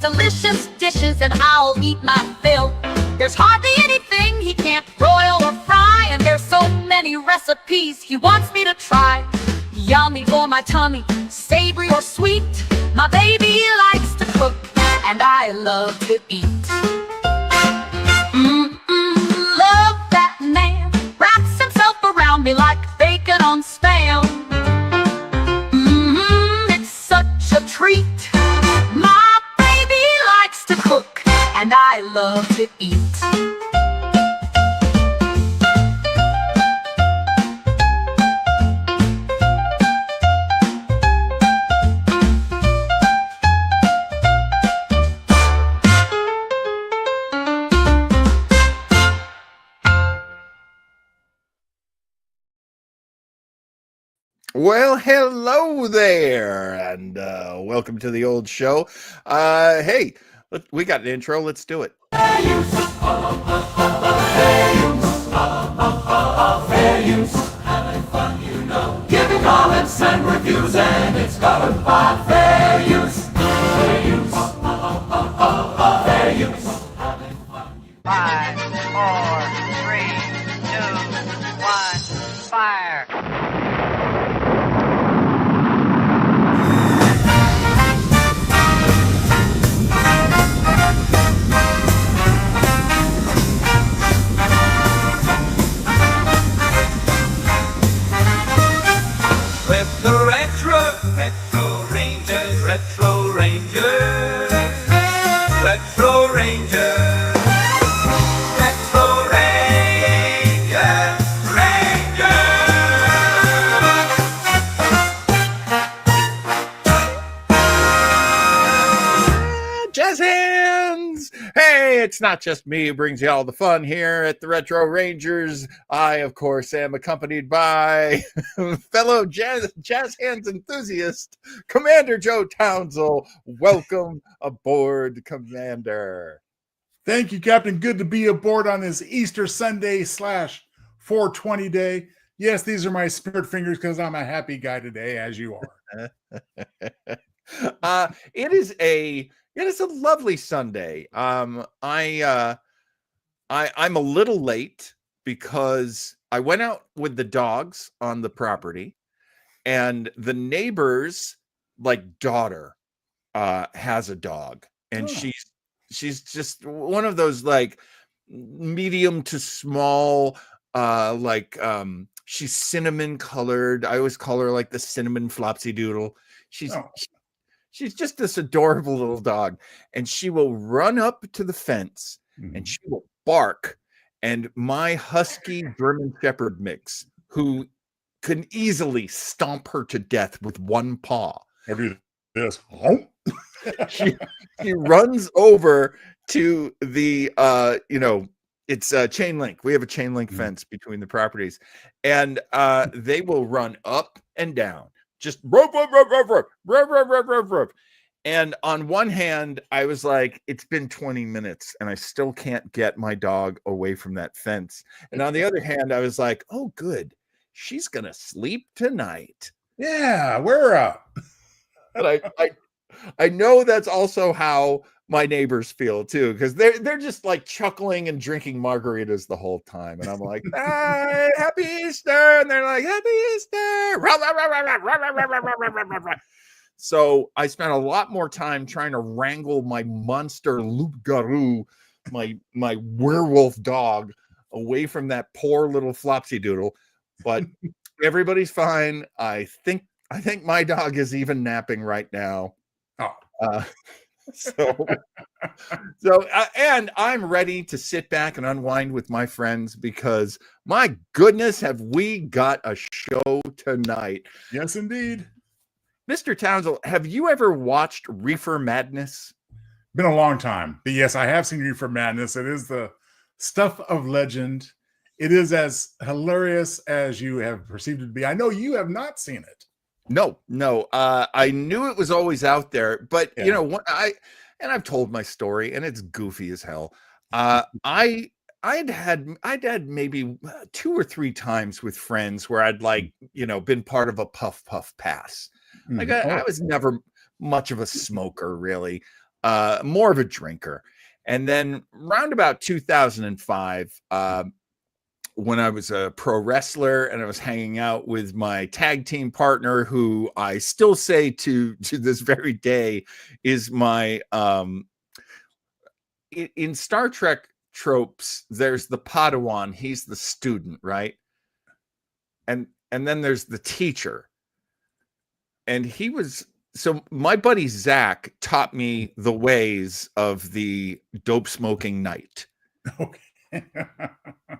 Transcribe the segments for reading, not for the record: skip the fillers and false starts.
delicious dishes and I'll eat my fill. There's hardly anything he can't broil or fry, and there's so many recipes he wants me to try. Yummy for my tummy, savory or sweet, my baby likes to cook, and I love to eat. Love that man, wraps himself around me like bacon on spam. It's such a treat. My baby likes to cook, and I love to eat. Well, hello there, and welcome to the old show. Hey, we got an intro. Let's do it. Fair use. Having fun, you know. Giving comments and reviews, and it's covered by fair use. Fair use. Fair use. Having fun. 5, 4, 3, 2, 1, fire. With the retro rangers, retro rangers, retro rangers, retro rangers, Jazz hands! Hey, it's not just me who brings you all the fun here at the Retro Rangers. I, of course, am accompanied by fellow jazz hands enthusiast, Commander Joe Townsell. Welcome aboard, Commander. Thank you, Captain. Good to be aboard on this Easter Sunday / 420 day. Yes, these are my spirit fingers because I'm a happy guy today, as you are. It is a lovely Sunday. I'm a little late because I went out with the dogs on the property, and the neighbor's daughter has a dog, and she's just one of those medium to small, she's cinnamon colored. I always call her the cinnamon flopsy doodle. She's just this adorable little dog, and she will run up to the fence and she will bark. And my husky German Shepherd mix, who can easily stomp her to death with one paw, she runs over to the it's a chain link. We have a chain link fence between the properties, and they will run up and down. Just ruff, ruff, ruff, ruff, ruff, ruff, ruff, ruff, ruff, ruff. And on one hand, I was like, it's been 20 minutes and I still can't get my dog away from that fence. And on the other hand, I was like, oh, good. She's going to sleep tonight. Yeah, we're up. And I know that's also how my neighbors feel too, because they're just chuckling and drinking margaritas the whole time, and I'm like, happy Easter, and they're like, happy Easter. So I spent a lot more time trying to wrangle my monster loup-garou, my werewolf dog, away from that poor little flopsy doodle, but everybody's fine. I think my dog is even napping right now. And I'm ready to sit back and unwind with my friends, because my goodness, have we got a show tonight. Yes, indeed. Mr. Townsell, have you ever watched Reefer Madness? Been a long time, but yes, I have seen Reefer Madness. It is the stuff of legend. It is as hilarious as you have perceived it to be. I know you have not seen it. No. I knew it was always out there, but I've told my story, and it's goofy as hell. I'd had maybe 2 or 3 times with friends where I'd been part of a puff pass. I was never much of a smoker, really. more of a drinker. And then round about 2005, when I was a pro wrestler and I was hanging out with my tag team partner, who I still say to this very day is my in Star Trek tropes, there's the Padawan, he's the student, right? And then there's the teacher. And so my buddy Zach taught me the ways of the dope smoking knight. Okay.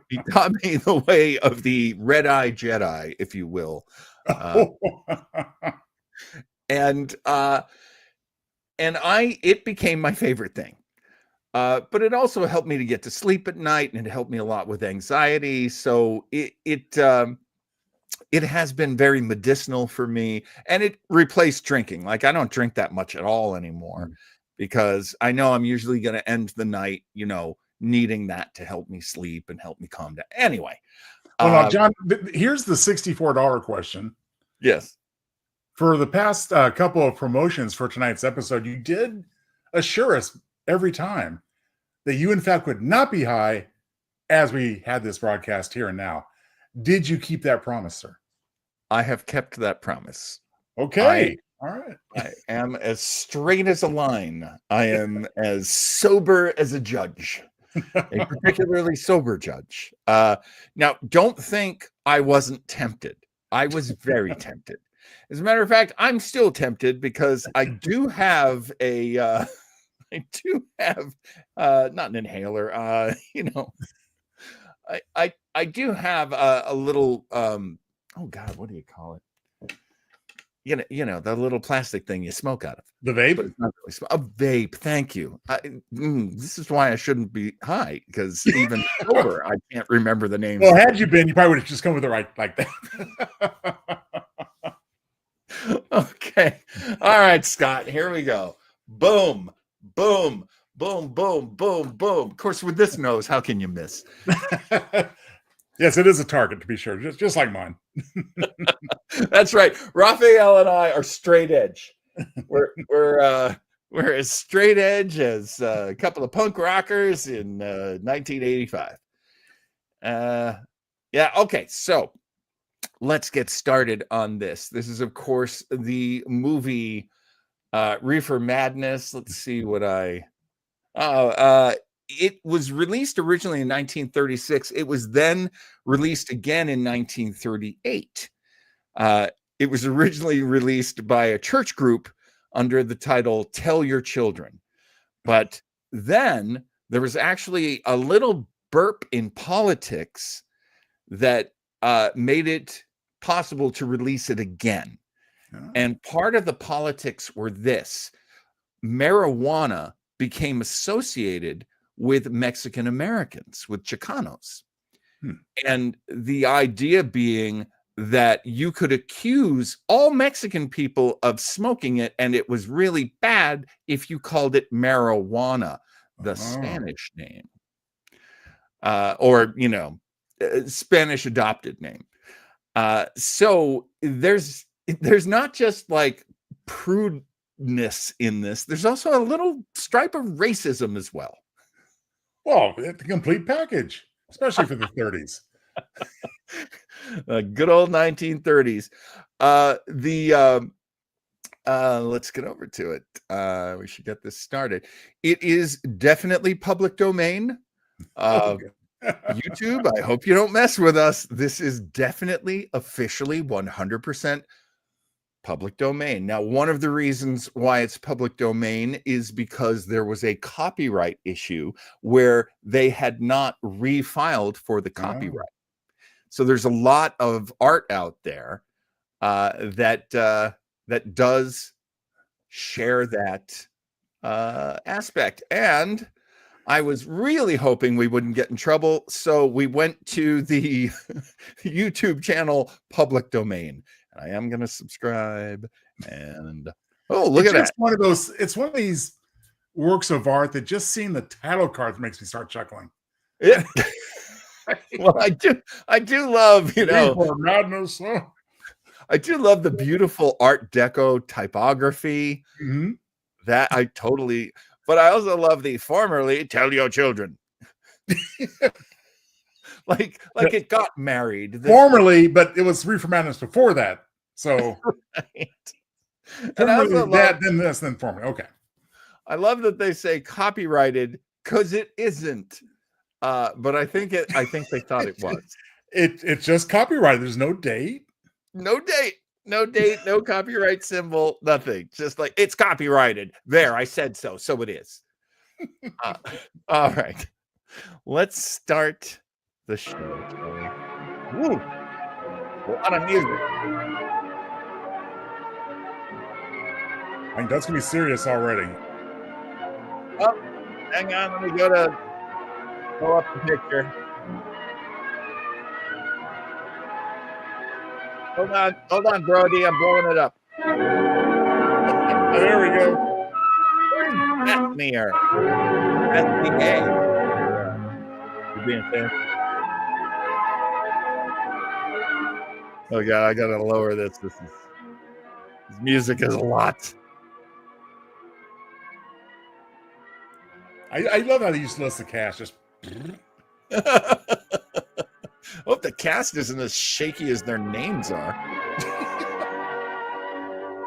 He taught me the way of the red-eye Jedi, if you will. And it became my favorite thing. But it also helped me to get to sleep at night, and it helped me a lot with anxiety. So it has been very medicinal for me, and it replaced drinking. Like, I don't drink that much at all anymore because I know I'm usually going to end the night, needing that to help me sleep and help me calm down. Anyway. Well, now, John, here's the $64 question. Yes. For the past couple of promotions for tonight's episode, you did assure us every time that you, in fact, would not be high as we had this broadcast here and now. Did you keep that promise, sir? I have kept that promise. Okay. All right. I am as straight as a line. I am as sober as a judge, a particularly sober judge. Now, don't think I wasn't tempted. I was very tempted. As a matter of fact, I'm still tempted because I do have not an inhaler. I do have a little oh God, what do you call it? The little plastic thing you smoke out of. The vape? But it's not really a vape. Thank you. This is why I shouldn't be high, because even sober, I can't remember the name. Well, had you been, you probably would have just come with it right like that. Okay. All right, Scott, here we go. Boom, boom, boom, boom, boom, boom. Of course, with this nose, how can you miss? Yes, it is a target, to be sure, just like mine. That's right. Raphael and I are straight edge. We're as straight edge as a couple of punk rockers in 1985. Yeah. Okay. So let's get started on this. This is, of course, the movie Reefer Madness. Let's see what it was released originally in 1936. It was then released again in 1938. It was originally released by a church group under the title Tell Your Children. But then there was actually a little burp in politics that made it possible to release it again. Oh. And part of the politics were this: marijuana became associated with Mexican Americans, with Chicanos. And the idea being that you could accuse all Mexican people of smoking it, and it was really bad if you called it marijuana, the Spanish name, or Spanish adopted name. So there's not just like prudeness in this. There's also a little stripe of racism as well. Well, it's a complete package, especially for the 30s. Good old 1930s. Let's get over to it. We should get this started. It is definitely public domain. YouTube, I hope you don't mess with us. This is definitely officially 100% public domain. Now, one of the reasons why it's public domain is because there was a copyright issue where they had not refiled for the copyright. So there's a lot of art out there that does share that aspect. And I was really hoping we wouldn't get in trouble, so we went to the YouTube channel Public Domain. I am going to subscribe, and look at that! It's one of these works of art that just seeing the title card makes me start chuckling. Yeah. Well, I do love, Reefer Madness. I do love the beautiful Art Deco typography. Mm-hmm. That I totally. But I also love the formerly tell your children. like it got married. Formerly, but it was Reefer Madness before that. So Right. And I formerly also that, love, then this, then formerly. Okay. I love that they say copyrighted because it isn't. But I think they thought it was. It's just copyrighted. There's no date. No date, no copyright symbol, nothing. Just like it's copyrighted. There, I said so. So it is. All right. Let's start the show. Woo. A lot of music. I think that's gonna be serious already. Oh, hang on. Let me go up the picture. Hold on, Brody. I'm blowing it up. There we go. Bethmere. Bethmere. You're being fancy. Oh God, I gotta lower this. This music is a lot. I love how they used to list the cast. Just I hope the cast isn't as shaky as their names are.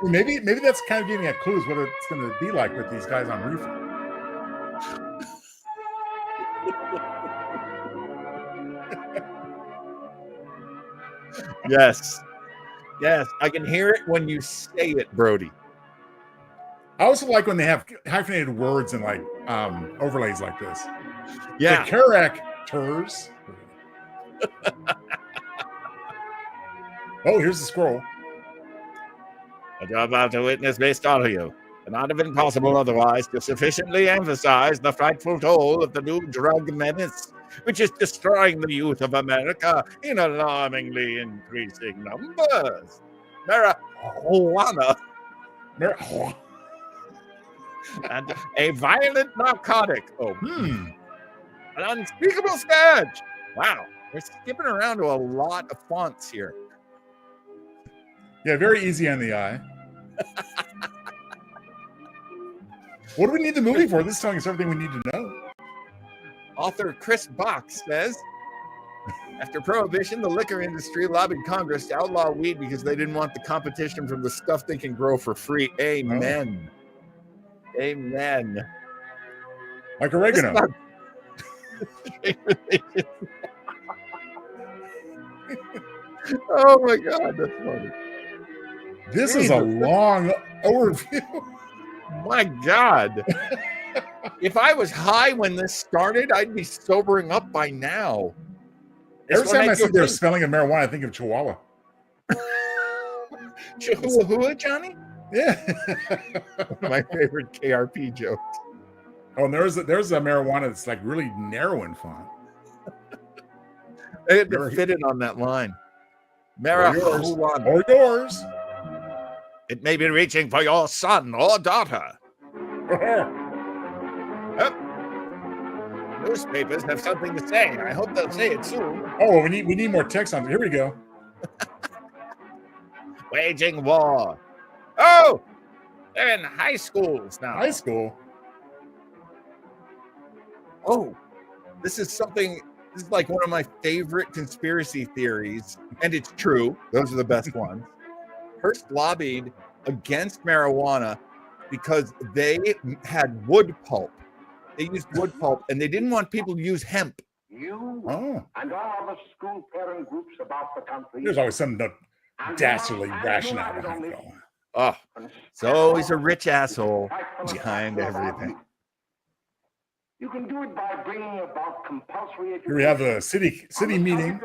maybe that's kind of giving a clues what it's going to be like with these guys on Reefer. Yes, I can hear it when you say it, Brody. I also like when they have hyphenated words and like overlays like this. Yeah, the characters. Oh, here's the scroll. what you're about to witness may startle you. It not have been possible otherwise to sufficiently emphasize the frightful toll of the new drug menace, which is destroying the youth of America in alarmingly increasing numbers. Marijuana. And a violent narcotic. Oh, an unspeakable scourge. Wow, we're skipping around to a lot of fonts here. Yeah, very easy on the eye. What do we need the movie for? This is telling us everything we need to know. Author Chris Box says, after Prohibition, the liquor industry lobbied Congress to outlaw weed because they didn't want the competition from the stuff they can grow for free. Amen. Oh. Amen. Like oregano. Oh my God, that's funny. This is a long overview. My God. If I was high when this started, I'd be sobering up by now. Every time I see they're smelling of marijuana, I think of Chihuahua. Chihuahua, Johnny? Yeah. One of my favorite KRP jokes. Oh, and there's a marijuana that's like really narrow in font. They had to fit it on that line. Marijuana. Or yours. It may be reaching for your son or daughter. Newspapers have something to say. I hope they'll say it soon. Oh, we need more text on it. Here we go. Waging war. Oh, they're in high schools now. High school? Oh, this is like one of my favorite conspiracy theories, and it's true. Those are the best ones. Hearst lobbied against marijuana because they had wood pulp. They used wood pulp, and they didn't want people to use hemp. You and all other school parent groups about the country. There's always some dastardly rationale behind it all. Oh, it's always a rich asshole behind everything. You can do it by bringing about compulsory education. Here we have a city meeting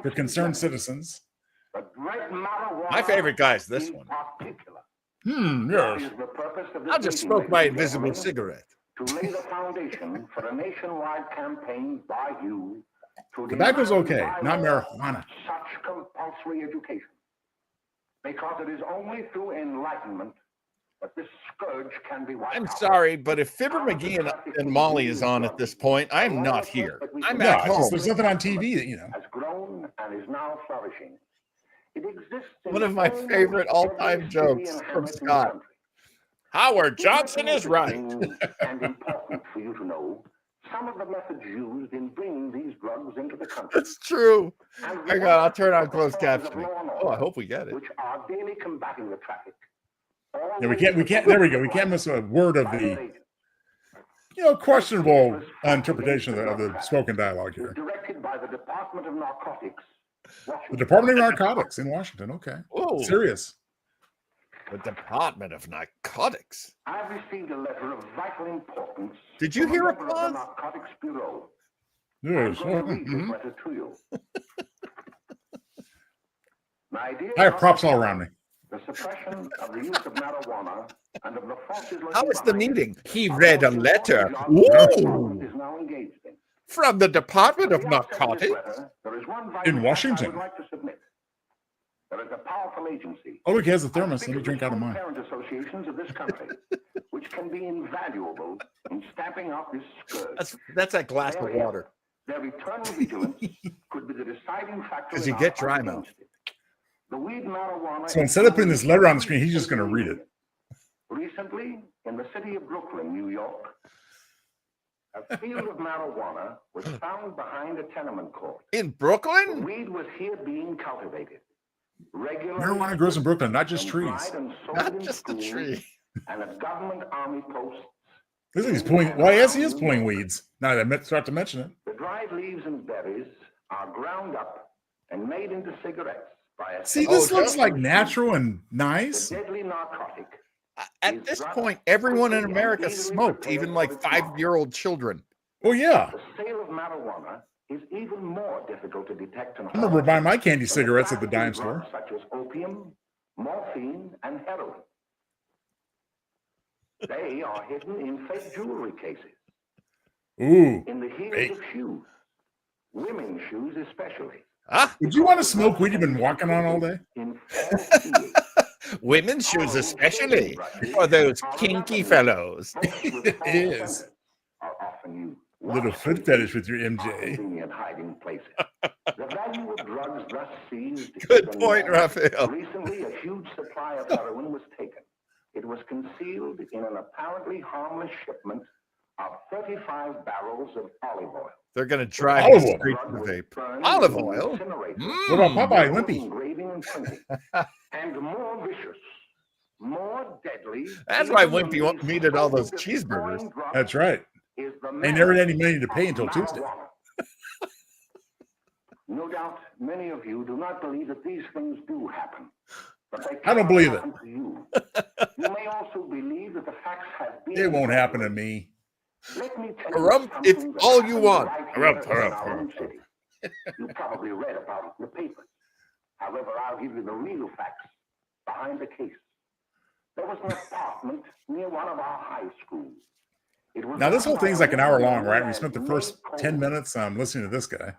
for concerned citizens. My favorite guy is this one. Yes. I'll just smoke my invisible cigarette. To lay the foundation for a nationwide campaign by you to Tobacco's okay, not marijuana. Such compulsory education. Because it is only through enlightenment that this scourge can be wiped I'm out. sorry, but if Fibber McGee and Molly is on at this point, I'm not here. I'm at home. There's nothing on TV that, has grown and is now flourishing. It exists in One of my favorite all-time jokes from Scott. Howard Johnson is right. And important for you to know some of the methods used in bringing these drugs into the country. That's true. And Hang on, I'll turn on closed forces of captioning. law and Oh, I order, hope we get it. which are daily combating the traffic. Yeah, we can't. There we go. We can't miss a word of the, questionable interpretation of the spoken dialogue here. Directed by the Department of Narcotics. The Department of Narcotics in Washington. Okay. Whoa. Serious. The Department of Narcotics. I've received a letter of vital importance. Did you from a hear member of applause? the Narcotics Bureau. Yes. I'm going to read this letter to you. My dear I have props all around me. The suppression of the use of marijuana and of the forces How was the behind it meeting? He are read a the letter. job the government Ooh. is now engaged in. From the Department of At the outset of this Narcotics. letter, there is one vital In fact Washington. I would like to submit. There is a powerful agency. Oh, look, he has a I thermos. speak Let me of drink the out of strong mine. parent associations of this country, which can be invaluable in stamping out this scourge. That's that glass of water. Their eternal vigilance could be the deciding factor. 'Cause in you our get fight dry against mouth. it. The weed marijuana. So instead of putting this letter on the screen, he's just going to read it. Recently, in the city of Brooklyn, New York, a field of marijuana was found behind a tenement court. In The Brooklyn? weed was here being cultivated. Regularly Marijuana grows in Brooklyn, not just and trees. dried and sold Not in just a schools tree. And at government army posts. Looks like he's pulling. Well, yes, he is pulling weeds. Now that I start to mention it. The dried leaves and berries are ground up and made into cigarettes by a See, Oh, this looks so- like natural and the nice. deadly narcotic. At this point, everyone in America smoked, even like 5-year-old children. Oh yeah, The sale of marijuana is even more difficult to detect and I remember buying my candy than cigarettes at the dime trafficking drugs store. such as opium, morphine, and heroin. They are hidden in fake jewelry cases, Ooh, in the heels Fake. of shoes, women's shoes especially, Ah, would you want to smoke weed you've been walking on all day? in false heels. women's shoes especially for those kinky fellows. It is. Are often used. Little foot fetish with your MJ. Convenient hiding places. The value of drugs thus seized. is Good point, enormous. Raphael. Recently, a huge supply of heroin was taken. It was concealed in an apparently harmless shipment of 35 barrels of olive oil. They're going to drive Olive the oil. street Drug with was vape. burned Olive in oil? incinerators, What about Mm. Popeye with Wimpy? engraving and printing. And more vicious, more deadly. That's why even Wimpy than these needed all those soul-destroying cheeseburgers. drugs That's right. is the They never had menace any money to pay until of Tuesday. marijuana. No doubt many of you do not believe that these things do happen. But they I don't cannot believe it. happen to you. You may also believe that the facts have been. It won't happen to me. Let me tell you Harumph, something it's that all you happened want. right Harumph, here in harumph, our own harumph. city. You probably read about it in the papers. However, I'll give you the real facts behind the case. There was an apartment near one of our high schools. It was Now this whole run by thing's a like an hour woman long, right? We known spent the as first May 10 Cole. minutes listening to this guy.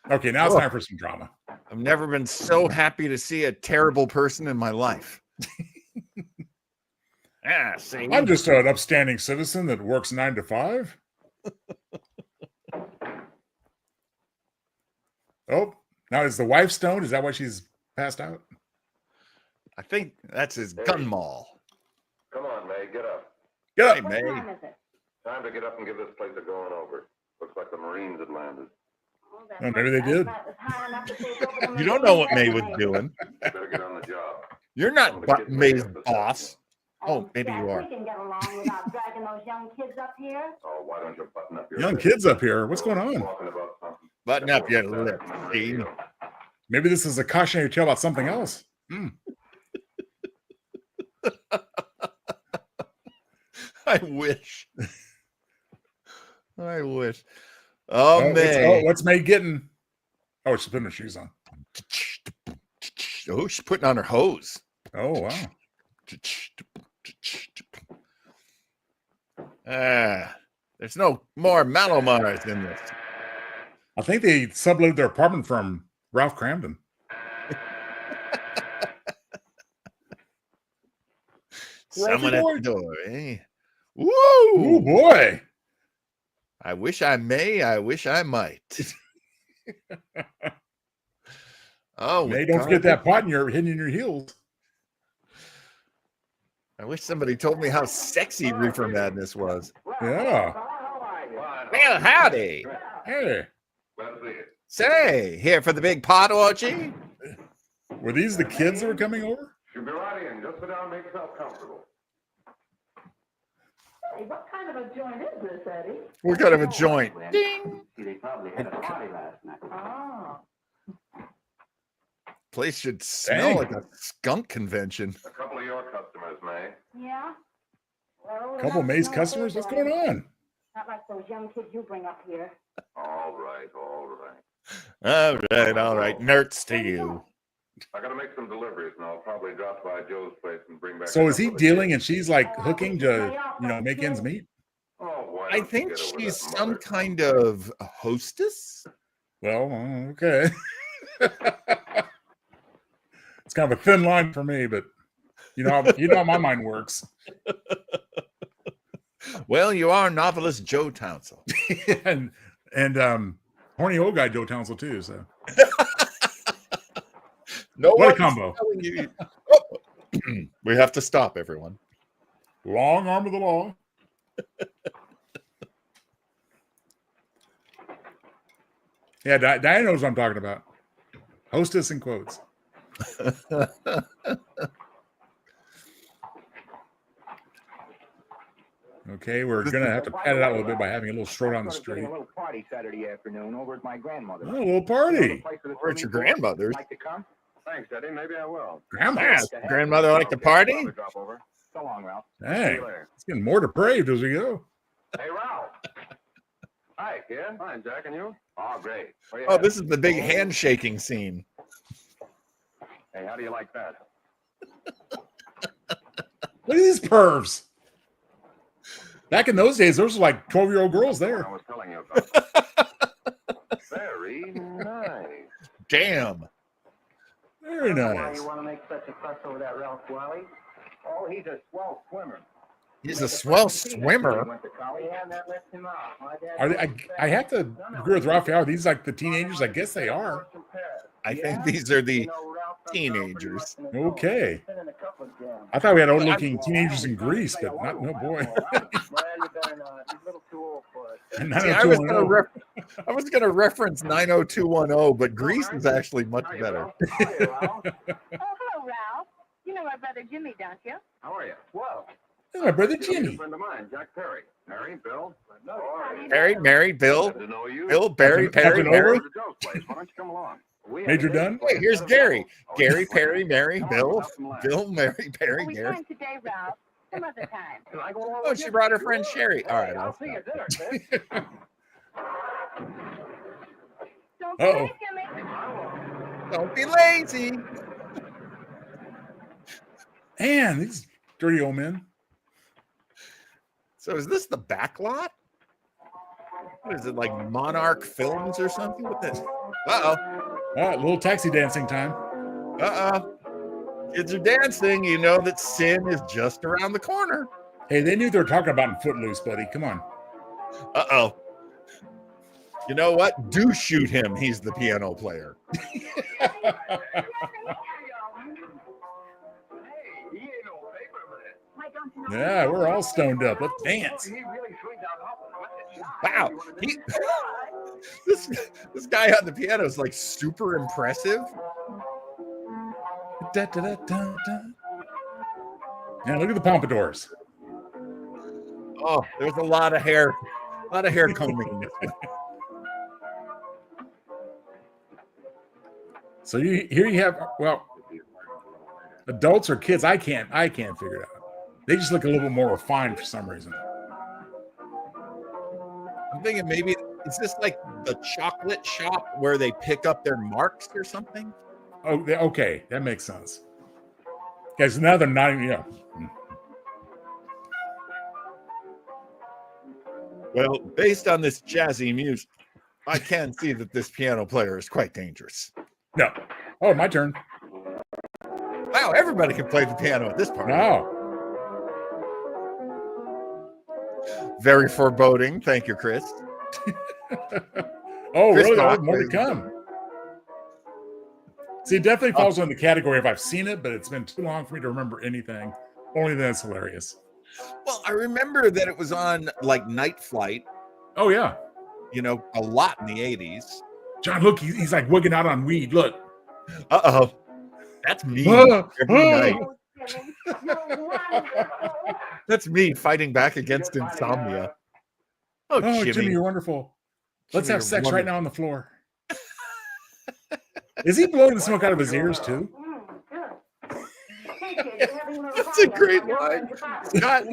Okay, now it's Oh. time for some drama. I've never been so happy to see a terrible person in my life. See? I'm just an upstanding citizen that works 9 to 5. Oh, now is the wife stoned? Is that why she's passed out? I think that's his gun mall. Come on, May, get up. Get Hey, up. May. Time to get up and give this place a going over. Looks like the Marines had landed. Oh, maybe they did. You don't know what May was doing. Better get on the job. You're not May's boss. Oh, maybe you are. We can get along without dragging those young kids up here. Oh, why don't you button up your Young lips? kids up here. What's going on? Talking about something. Button up your lip, Steve. Maybe this is a cautionary tale about something else. I wish. I wish. Oh, May. What's May getting? Oh, she's putting her shoes on. Oh, she's putting on her hose. Oh, wow. There's no more Malomars in this. I think they subletted their apartment from Ralph Cramden. Someone at the door, eh? Woo! Oh, boy. I wish I may. I wish I might. Oh, May, don't forget that pot in your hidden in your heels. I wish somebody told me how sexy Reefer Madness was. Yeah. Well, howdy. Hey, Let's see it. Say, here for the big pot orgy? were these the kids that were coming over? Should be right in. Just sit down and make yourself comfortable. Hey, what kind of a joint is this, Eddie? What kind of a joint? Ding. See, they probably had a party last night. Oh. Place should smell Dang. like a skunk convention. A couple of your customers, May. Yeah? Well, Couple of May's customers? What's going on? Not like those young kids you bring up here. All right, all right. All right. Nerds to you. I gotta make some deliveries, and I'll probably drop by Joe's place and bring back. So a is he couple of dealing kids. and she's like hooking to, make ends meet? Oh, why I don't you think get over she's that some mother kind of a hostess. Well, okay. It's kind of a thin line for me, but you know how my mind works. Well, you are novelist Joe Townsend. and horny old guy Joe Townsend too. So No what a one's combo! telling you. Oh. We have to stop, everyone. Long arm of the law. Yeah, Diane knows what I'm talking about. Hostess in quotes. Okay, we're gonna have to pad it out a little bit by having a little stroll down the street. A little party Saturday afternoon over at my grandmother's. Oh, a little party. Or at your grandmother's. Like to come? Thanks, Eddie. Maybe I will. Grandma's. Yeah, grandmother like to party? Probably drop over. So long, Ralph. Dang, it's getting more depraved as we go. Hey, Ralph. Hi, kid. Fine, Jack, and you? Oh, great. Where you Oh, headed? this is the big handshaking scene. Hey, how do you like that? Look at these pervs. Back in those days, those were like 12-year-old girls I there. was telling you about. Very nice. Damn. Very Why nice. you want to make such a fuss over that Ralph Wally? Oh, he's a swell swimmer. He's a swell He swimmer. went to college. Yeah, that left him out. My dad I have to agree with Raphael. Are these like the teenagers? I guess they are. I think these are the teenagers. Okay. I thought we had old-looking teenagers in Greece, but not no boy. And See, I was gonna 90210. I was gonna reference 90210, but Greece is actually much better. Oh, hello, Ralph. You know my brother Jimmy, don't you? How are you? Well, That's my brother he's a Jimmy. friend of mine, Jack Perry. Mary, Bill. Mary, Mary, Bill, Good to know you. Bill, Barry, Perry, Captain Mary. Over? To Joe's place. Why don't you come along? Major Dunn? Hey, here's Gary. Gary, Perry, Mary, Bill, Bill, Mary, Perry, we Gary. time today, Ralph. Some other time. Can I go along Oh, with she you? brought her friend Sherry. All right, I'll I'll see you stop. at dinner, kid. Don't Uh-oh. play, Jimmy. Don't be lazy. Man, these dirty old men. So is this the back lot? What is it, like Monarch Films or something with this? Uh-oh. All right, little taxi dancing time. Uh-oh. Kids are dancing. You know that sin is just around the corner. Hey, they knew they were talking about in Footloose, buddy. Come on. Uh-oh. You know what? Do shoot him. He's the piano player. Why don't you know? Yeah, we're all stoned up. Let's dance. Wow. This guy on the piano is like super impressive. Da, da, da, da, da. Yeah, look at the pompadours. Oh, there's a lot of hair. A lot of hair combing. So here you have, well, adults or kids, I can't figure it out. They just look a little bit more refined for some reason. I'm thinking maybe, is this like the chocolate shop where they pick up their marks or something? Oh, okay, that makes sense. Okay, so now they're not even, yeah. Well, based on this jazzy music, I can see that this piano player is quite dangerous. No. Oh, my turn. Wow, everybody can play the piano at this party. No. Very foreboding. Thank you, Chris. Oh, Chris really? Rock More to plays- come. See, it definitely falls in the category of I've seen it, but it's been too long for me to remember anything. Only then it's hilarious. Well, I remember that it was on like Night Flight, Oh yeah, a lot in the 80s. John, look, he's like wigging out on weed. Look. Uh-oh. That's me Ah, every ah. night. You're wonderful. That's me fighting back against insomnia. Oh, Oh, Jimmy. Jimmy, you're wonderful. Let's Jimmy, have you're sex right wonderful. now on the floor. Is he blowing the smoke out of his ears too? That's a great line. Scott.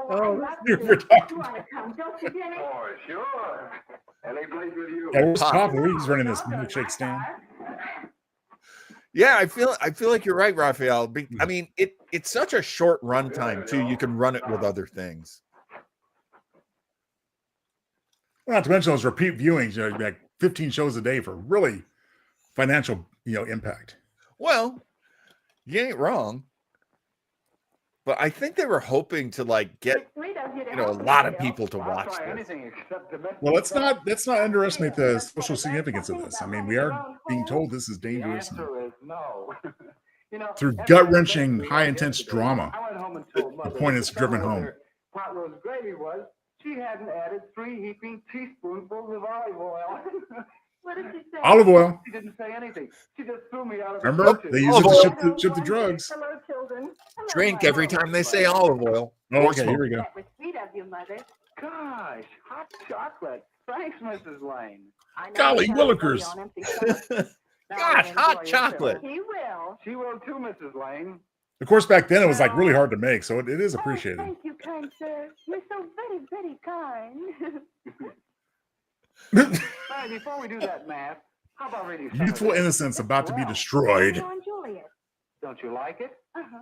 Oh, you're talking. Oh, sure. Any place with you. Yeah, where's Papa? He's running this milkshake stand. Yeah, I feel like you're right, Raphael. I mean, it's such a short run time too. You can run it with other things. Well, not to mention those repeat viewings, like 15 shows a day for really financial, impact. Well, you ain't wrong. But I think they were hoping to like get a lot of people to watch this. Well, let's not underestimate the social significance of this. I mean, we are being told this is dangerous through gut-wrenching, high-intense drama. The point is driven home. What was gravy was she hadn't added 3 heaping teaspoonfuls of olive oil. What did she say? Olive oil. She didn't say anything. She just threw me out of Remember, the they use it to ship the drugs. Hello, children. Hello, Drink my every time they say olive oil. Oh, okay, here we go. That was sweet of you, Mother. Gosh, hot chocolate. Thanks, Mrs. Lane. I know Golly you tell willikers. me on empty stomach. Now Gosh, enjoy hot yourself. chocolate. He will. She will too, Mrs. Lane. Of course, back then it was like really hard to make, so it is Oh, appreciated. thank you, kind sir. You're so very, very kind. Hey, before we do that math, how about reading some Youthful of this? innocence about to be Well, destroyed. John Juliet. Don't you like it? Uh-huh.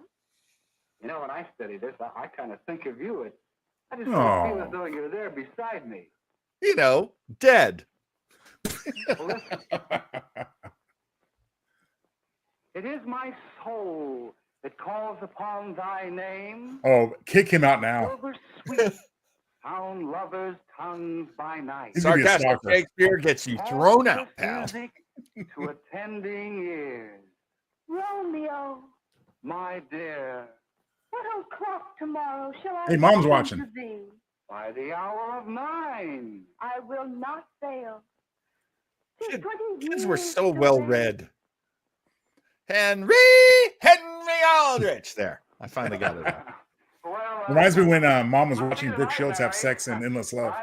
You know, when I study this, I kind of think of you. I just Oh. feel as though you're there beside me. Dead. Well, listen, it is my soul that calls upon thy name. Oh, kick him out now. Over sweet, found lovers' tongues by night. He's gonna be a Sarcastic stalker. Shakespeare gets you thrown out, This pal. music to attending ears. Romeo, My dear, what o'clock tomorrow shall I Hey, Mom's come watching. to thee? by the hour of 9. I will not fail. 'Tis 20 Kids were years so till well then. read. Henry Aldrich. There, I finally got it. Well, Reminds me when Mom was watching Brooke Shields have sex in Endless Love.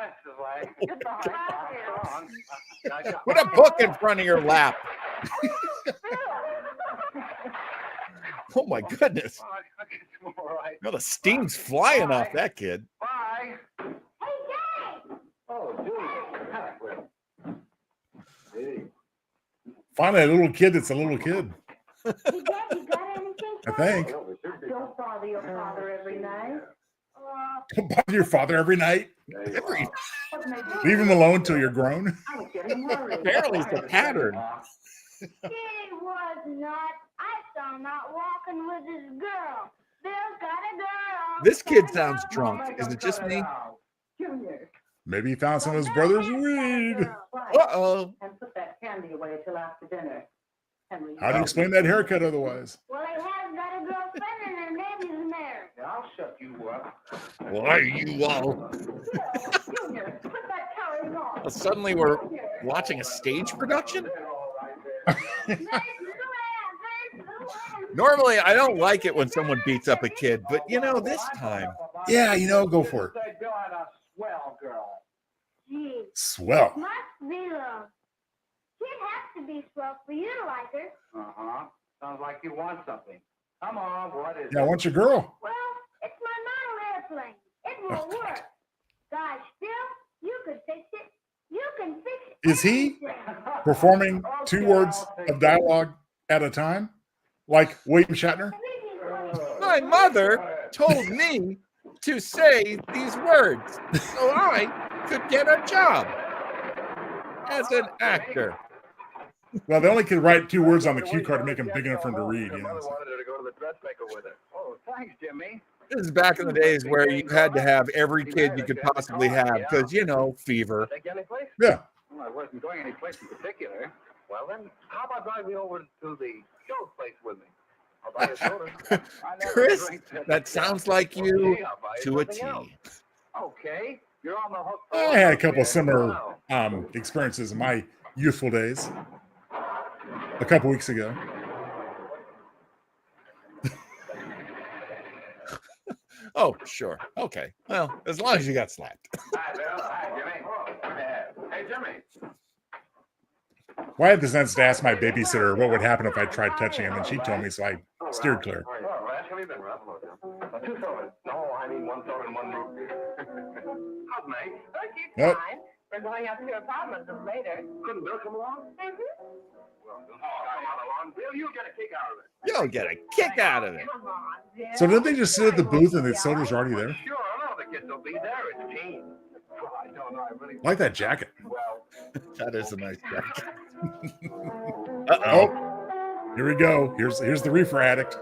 Put a book in front of your lap. Oh my goodness! The steam's flying off that kid. Bye. Hey, Jay! Oh, Julie. Hey. Finally, a little kid that's a little kid. Hey, Dad, you got anything I for think. me? Don't bother your father every night. Don't bother your father every night. Every, What made you- Leave him alone until you're grown. I was getting worried. apparently, it's a pattern. He was not. I saw him out walking with his girl. Bill's got a girl. This kid sounds drunk. Is it just me? Junior. Maybe he found some of his brother's weed. Uh-oh. And put that candy away till after dinner. Henry. How do you explain that haircut otherwise? Well, he has got a girlfriend and her name is Mary. I'll shut you up. Why are you all? Junior, put that cowering on. Suddenly, we're watching a stage production. Normally, I don't like it when someone beats up a kid, but this time. Yeah, go for it. Say Bill had a swell girl. Gee, Swell. must be love. She'd have to be swell for you to like her. Uh-huh. Sounds like you want something. Come on, what is Yeah, it? what's your girl? Well, it's my model airplane. It won't work. Gosh, Bill, you could fix it. You can fix it. Is he performing 2 words of dialogue at a time? Like William Shatner? My mother told me to say these words so I could get a job as an actor. Well, they only could write 2 words on the cue card to make them big enough for him to read. Her mother wanted her to go to the dressmaker with her. Oh, thanks, Jimmy. This is back in the days where you had to have every kid you could possibly have because, fever. Take you any place? Yeah. Well, I wasn't going any place in particular. Well, then, how about driving me over to the show place with me? I'll buy you a soda. I never Chris, drink that sounds like you Okay, I'll buy you to a something T. else. Okay, you're on the hook. For I had a couple $1, similar Wow. experiences in my youthful days. A couple weeks ago. Oh, sure. Okay. Well, as long as you got slapped. Hi, Bill. Hi, Jimmy. Hey, Jimmy. Well, I had the sense to ask my babysitter what would happen if I tried touching him, and she told me, so I steered clear. Oh, Raj, have you been rough? 2 sodas. No, I need 1 soda and 1 root beer. How's May? She's Yep. fine. We're going up to her apartment later. Couldn't Bill come along? Well, Bill, come along. Bill, you get a kick out of it. You'll get a kick out of it. Come on, Bill. So didn't they just sit at the booth and the sodas are already there? Sure, I know the kids will be there. It's team. Well, I don't know. I really. I like that jacket. Well, That is a nice jacket. Oh, here we go. Here's the reefer addict.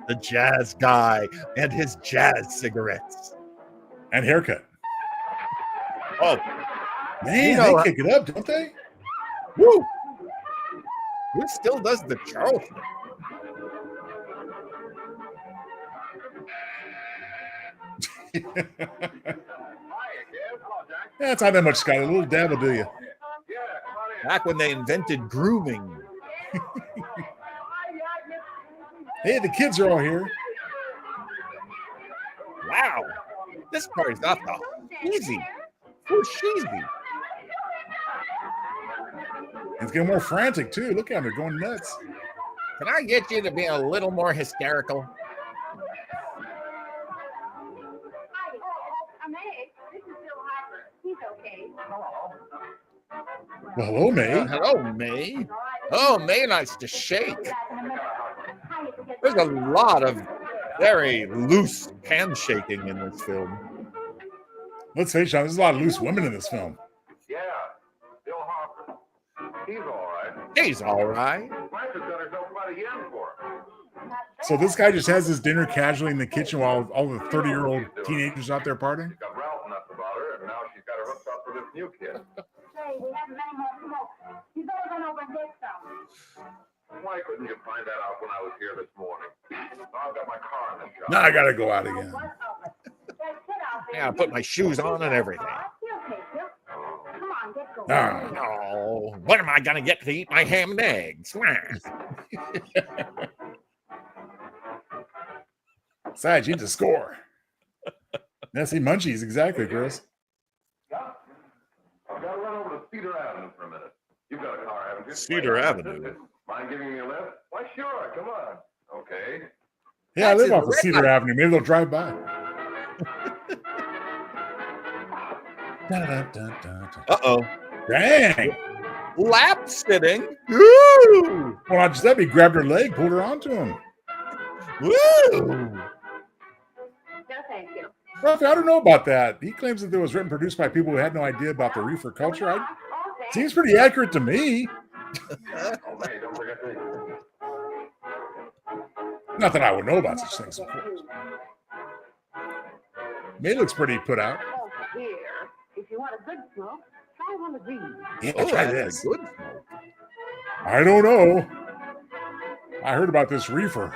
The jazz guy and his jazz cigarettes. And haircut. Oh, Man, You know, they kick it up, don't they? woo! Who still does the Charleston? That's not that much, Scott. A little dab will do you. Back when they invented grooming. Hey, the kids are all here. Wow. This party's off the easy. For sheezy. It's getting more frantic, too. Look at them. They're going nuts. Can I get you to be a little more hysterical? May, this is Bill Harper. He's okay. Well, hello, May. Hello, May. Oh, May likes to shake. There's a lot of very loose handshaking in this film. Let's face it, Sean, there's a lot of loose women in this film. yeah, Bill Harper. He's all right. He's all right. Wife has got herself quite a yen for him. So this guy just has his dinner casually in the kitchen while all the 30-year-old teenagers out there partying? She's got Ralph nuts about her, and now she's got her hooked up for this new kid. Say, we haven't many more smoke. You better run over and get some. Why couldn't you find that out when I was here this morning? I've got my car in the shop. Now I gotta go out again. Yeah, I put my shoes on and everything. Come on, get going. Ah. Oh, when am I going to get to eat my ham and eggs? Besides, you need to score. Yeah, see, munchies, exactly, Chris. Yeah. I've got to run over to Cedar Avenue for a minute. You've got a car, haven't you? Cedar Avenue? Mind giving me a lift? Why, sure. Come on. Okay. Yeah, I That's live in off the of red Cedar light. Avenue. Maybe they'll drive by. Da-da-da-da-da. Uh-oh. Dang. Lap sitting. Woo! Well, not just that, he grabbed her leg, pulled her onto him. Woo! No, thank you. Ruffy, I don't know about that. He claims that it was written and produced by people who had no idea about the reefer culture. Seems pretty accurate to me. Oh, hey, don't forget to... Not that I would know about such things, of course. May looks pretty put out. Oh, here. If you want a good smoke, try one of these. Yeah, Oh, try that's this. a good smoke. I don't know. I heard about this reefer.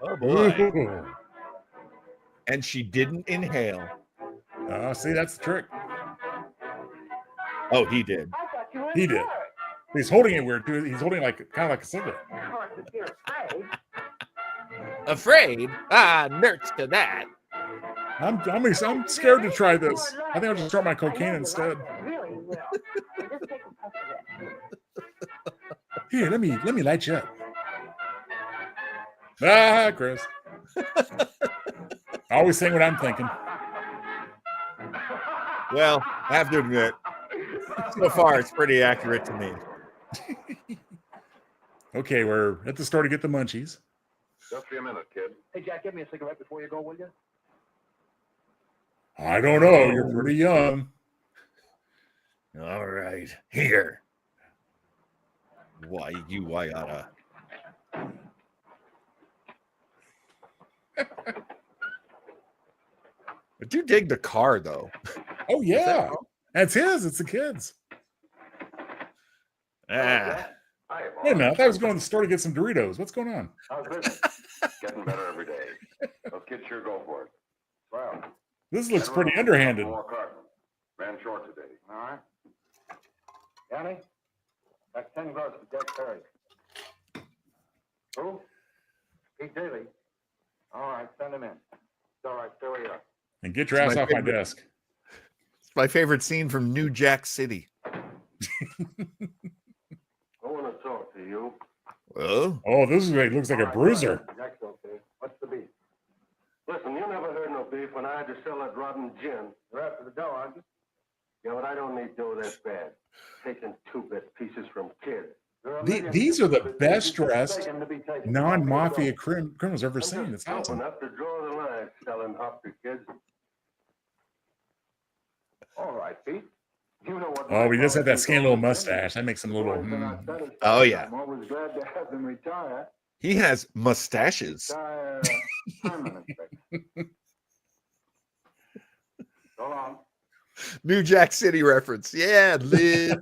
Oh, boy. And she didn't inhale. See, that's the trick. Oh, he did. I thought you were He did. He's holding it weird too. He's holding like kind of like a cigarette. Of course, if you're afraid. Afraid? Ah, nerds to that. I'm scared to try this. I think I'll just start my cocaine instead. Really will. Just take a puff of it. Here, let me light you up. Ah, Chris. Always saying what I'm thinking. Well, I have to admit, so far it's pretty accurate to me. Okay, we're at the store to get the munchies. Just be a minute, kid. Hey, Jack, give me a cigarette before you go, will you? I don't know. You're pretty young. All right, here. Why oughta. I do dig the car, though. Oh yeah, that's his. It's the kids. Ah. Hi, boss. Wait a minute. I thought I was going to the store to get some Doritos. What's going on? How's business? Getting better every day. Those kids sure go for it. Well, This looks pretty underhanded. more carton. Ran short today. All right. Johnny, that's 10 gross for Jack Perry. Who? Pete Daly. All right, send him in. It's all right, stay where you are. And get your ass off my desk. It's my favorite scene from New Jack City. I want to talk to you. Oh, Oh, this is it looks like a bruiser. Jack's okay. What's the beef? Listen, you never heard no beef when I had to sell that rotten gin. You're after the dough, aren't you? Yeah, but I don't need dough that bad. Taking 2-bit pieces from kids. These are the best dressed non-mafia criminals I've ever seen. It's awesome. Enough to draw the line selling hop to kids. All right, Pete. You know what? Oh, he does have that skinny little mustache. That makes him a little. Oh, yeah. I'm always glad to have them retire. he has mustaches. Fireman inspector. So long. New Jack City reference. Yeah, living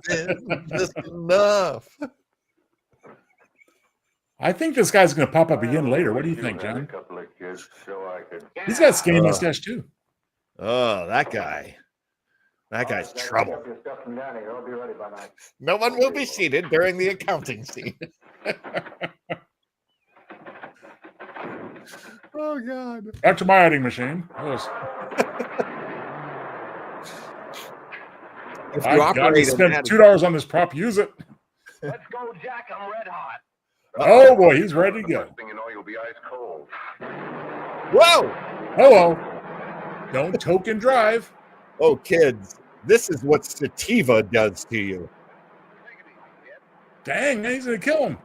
just enough. I think this guy's going to pop up again later. What do you think, had a John? couple of kids so I could. He's got a skinny mustache too. Oh, that guy. That guy's trouble. Pick up your stuff from Danny. I'll be ready by night. No one will be seated during the accounting scene. Oh, God. Back to my editing machine. Yes. If you I got to operate spend an $2 on this prop. Use it. Let's go, Jack. I'm red hot. Oh boy, he's ready to go. Next thing you know, you'll be ice cold. Whoa! Hello. Don't token drive. Oh, kids, this is what sativa does to you. Dang, he's going to kill him.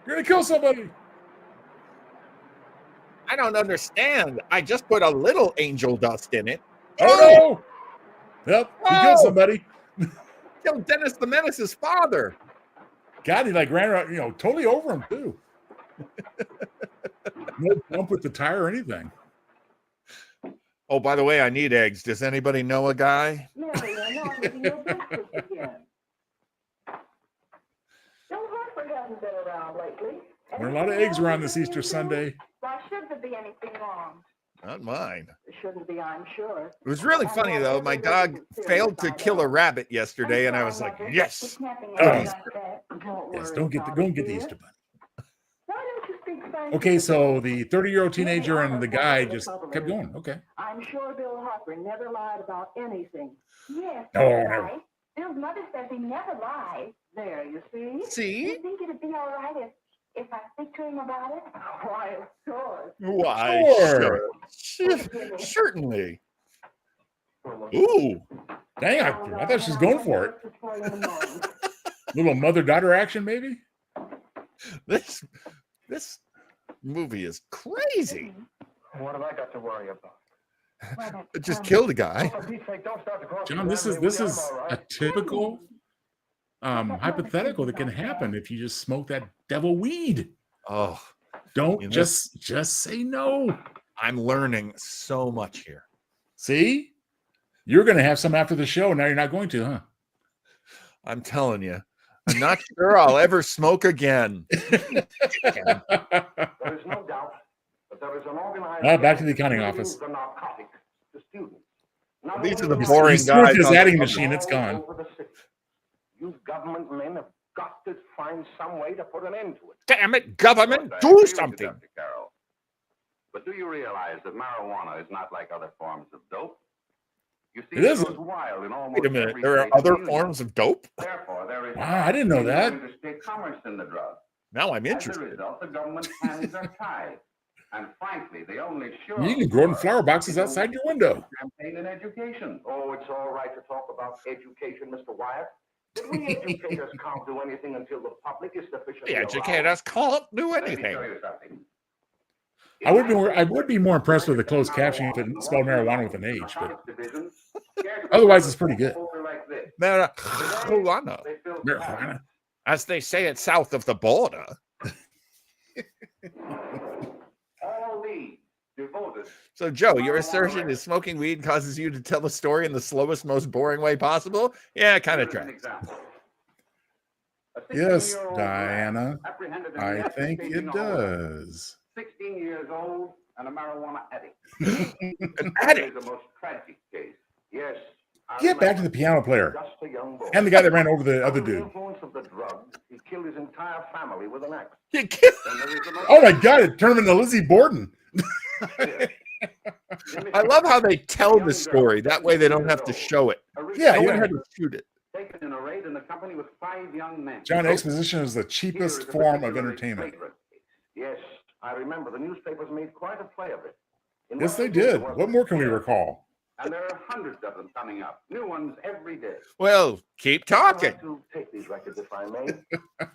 You're going to kill somebody. I don't understand. I just put a little angel dust in it. Oh no! Yep, he killed Oh! somebody. Killed Dennis the Menace's father. God, he like ran around, totally over him too. No bump with the tire or anything. Oh, by the way, I need eggs. Does anybody know a guy? Mary, I know I'm giving you breakfast again. Bill Hartford hasn't been around lately. There are a lot of eggs around this Easter Sunday. Why should there be anything wrong? Not mine. There shouldn't be, I'm sure. It was really funny, though. My dog failed to kill a rabbit yesterday, and I was like, yes. Yes, don't go and get the Easter bunny. Okay, so the 30-year-old teenager and the guy just kept going. Okay. I'm sure Bill Harper never lied about anything. Yes, No, that's never. right. Bill's mother says he never lies. There, you see. See? You think it'd be all right if I speak to him about it? Why, of course. Why? Sure. Certainly. Ooh. Dang, I thought she was going for it. Little mother-daughter action, maybe? This movie is crazy. What have I got to worry about? It just killed a guy. For Pete's sake, don't start to cross John, the this is driveway, will you? I'm all a right. typical hypothetical that can happen if you just smoke that devil weed. Oh, Don't You know- just say no. I'm learning so much here. See? You're going to have some after the show. Now you're not going to, huh? I'm telling you. I'm not sure I'll ever smoke again. There is no doubt that there is an organized. Back to the accounting office. The narcotics to students. Not These are only the in boring He's through guys. his on the adding cover. machine. It's gone. all over the city. You government men have got to find some way to put an end to it. Damn it, government, I do agree with you, something. Dr. Carroll. But do you realize that marijuana is not like other forms of dope? You see, It isn't. goes wild in almost Wait a minute. every There are state in the other union. forms of dope? Therefore, there is Wow, I didn't know that. interstate commerce in the drug. Now I'm As a interested. result, the government's hands are tied. And frankly, the only sure You can grow it in flower boxes outside your window. campaign and education. Oh, it's all right to talk about education, Mr. Wyatt. But we educators can't do anything until the public is sufficiently The aroused. educators can't do Let me anything. tell you something. I would be more impressed with the closed captioning if it spelled marijuana with an H, but otherwise it's pretty good. Marijuana, Marijuana. as they say it south of the border. All these devoted So, Joe, your assertion is smoking weed causes you to tell a story in the slowest, most boring way possible? Yeah, kind of tracks. Yes, Diana, I think it does. 16 years old and a marijuana addict. An addict? The most tragic case. Yes. Get back to the piano player Just a young boy. and the guy that ran over the other Under the dude. influence of the drug, he killed his entire family with an axe. You killed. Oh my God! It turned him into Lizzie Borden. I love how they tell the story. That way they don't have to show it. Yeah, no one yeah. had to shoot it. Taken in a raid in the company with 5 young men. John, exposition is the cheapest form of entertainment. Yes, I remember the newspapers made quite a play of it. Yes, they did. What more can we recall? And there are hundreds of them coming up, new ones every day. Well, keep talking. I'd like to take these records, if I may.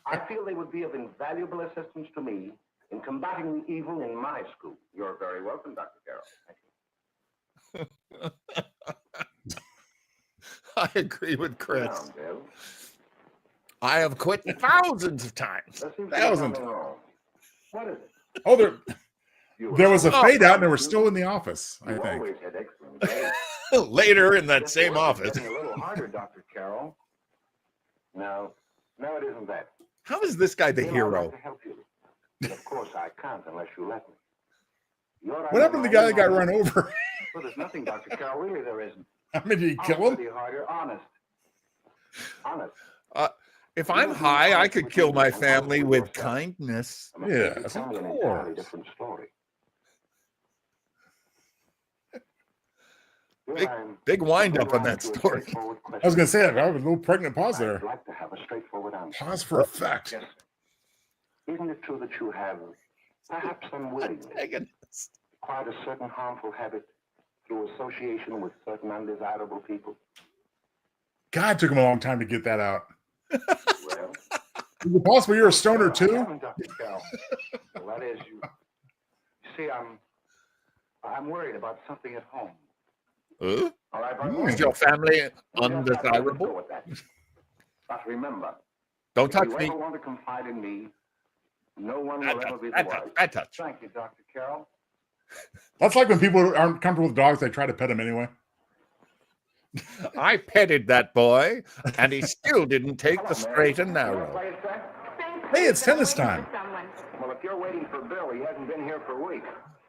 I feel they would be of invaluable assistance to me in combating the evil in my school. You're very welcome, Dr. Carroll. Thank you. I agree with Chris. Down, Bill. I have quit thousands of times. There seems to be Thousands. something wrong. What is it? Oh, there was a Oh. fade out, and they were still in the office. I You think. always had excellent grades. Later in that Just same the work is office. getting a little harder, Dr. Carroll. No, it isn't that. How is this guy the Bill, I'd hero? like to help you. But of course, I can't unless you let me. What happened to the guy that got run over? Well, there's nothing, Dr. Carroll. Really, there isn't. I mean, did he kill I'll him? study harder, honest. Honest. If I'm high, I could kill my family with kindness. Yes, Tell of me an entirely course. different story. Big wind up on that story. I was going to say that. I have a little pregnant pause there. I'd like to have a straightforward answer. Pause for effect. Yes. Isn't it true that you have, perhaps unwillingly, acquired a certain harmful habit through association with certain undesirable people? God, it took him a long time to get that out. Well, Is it possible you're a stoner I too? haven't, Dr. Carroll. Well, that is, you see, I'm worried about something at home. Huh? All right, but Is your family undesirable? With that. But remember, Don't if touch you me. ever want to confide in me, no one Bad will ever touch. be the Bad wiser. touch. Bad touch. Thank you, Dr. Carroll. That's like when people aren't comfortable with dogs, they try to pet them anyway. I petted that boy, and he still didn't take the straight and narrow. Hey, it's tennis time. Well, if you're waiting for Bill, he hasn't been here for a week.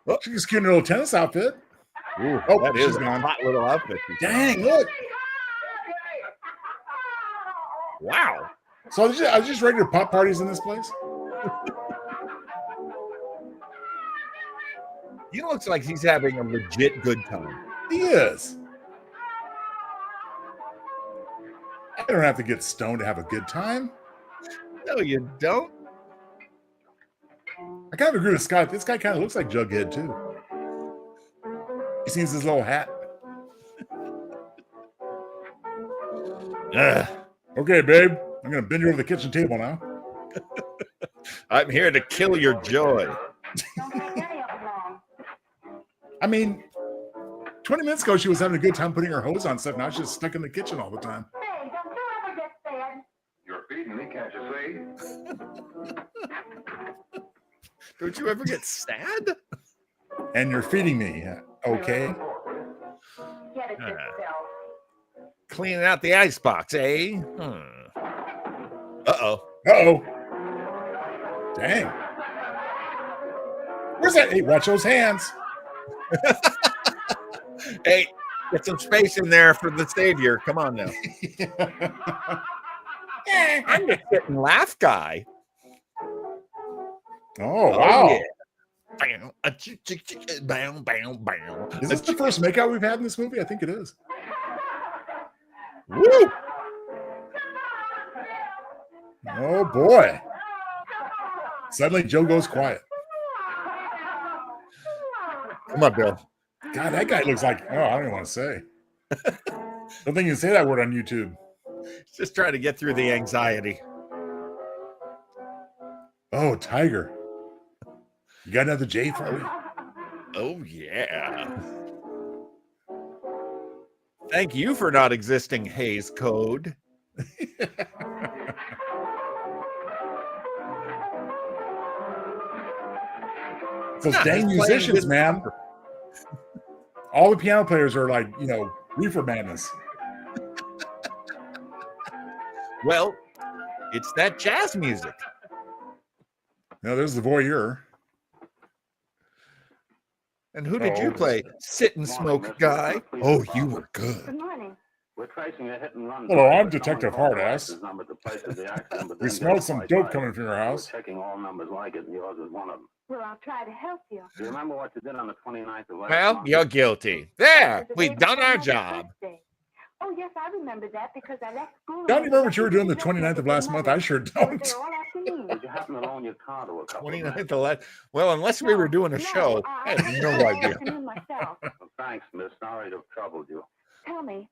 Oh, she's cute in her little tennis outfit. Ooh, Oh, that is she's a gone. hot little outfit. Dang, look. Wow. So I was just ready to pop parties in this place. He looks like he's having a legit good time. He is. I don't have to get stoned to have a good time. No, you don't. I kind of agree with Scott. This guy kind of looks like Jughead too. He sees his little hat. Ugh. Okay, babe. I'm gonna bend you over the kitchen table now. I'm here to kill your joy. I mean, 20 minutes ago she was having a good time putting her hose on stuff. Now she's just stuck in the kitchen all the time. Hey, don't you ever get fed? You're feeding me, can't you see? Don't you ever get sad? And you're feeding me. Okay. Get it yourself. Cleaning out the icebox, eh? Uh-oh. Uh-oh. Dang. Where's that? Hey, watch those hands. Hey, get some space in there for the savior. Come on now. I'm the sit and laugh guy. Oh, wow. yeah. Bam, bam, bam, bam. Is this the first makeout we've had in this movie? I think it is. Woo! Oh, boy. Suddenly, Joe goes quiet. Come on, Bill. God, that guy looks like, oh, I don't even want to say. Don't think you can say that word on YouTube. Just trying to get through the anxiety. Oh, Tiger. You got another J for me? Oh, yeah. Thank you for not existing, Hayes Code. Those Nah, dang just playing musicians, good man. all the piano players are like, Reefer Madness. Well, it's that jazz music. No, there's the voyeur. And who did you play? Sit and smoke guy. Oh, you were Good good. morning. We're tracing a hit and run. Hello, I'm Someone Detective called the Hardass. license number to the place of the accident, but We then smelled some verified dope by coming it. from your We're house. checking all numbers like it, and yours is one of them. Well, I'll try to help you. Do you remember what you did on the 29th of last Well, month? you're guilty. There, It was the we've day done before our Mother's job. birthday. Oh, yes, I remember that because I left school. Don't you remember what you were doing the 29th of last month? I sure I was don't. there all afternoon. Did you happen to loan your car to a couple of men? 29th of last. Well, unless we were doing a show, I have no all idea. afternoon myself. Well, thanks, miss. Sorry to have troubled you. Tell me.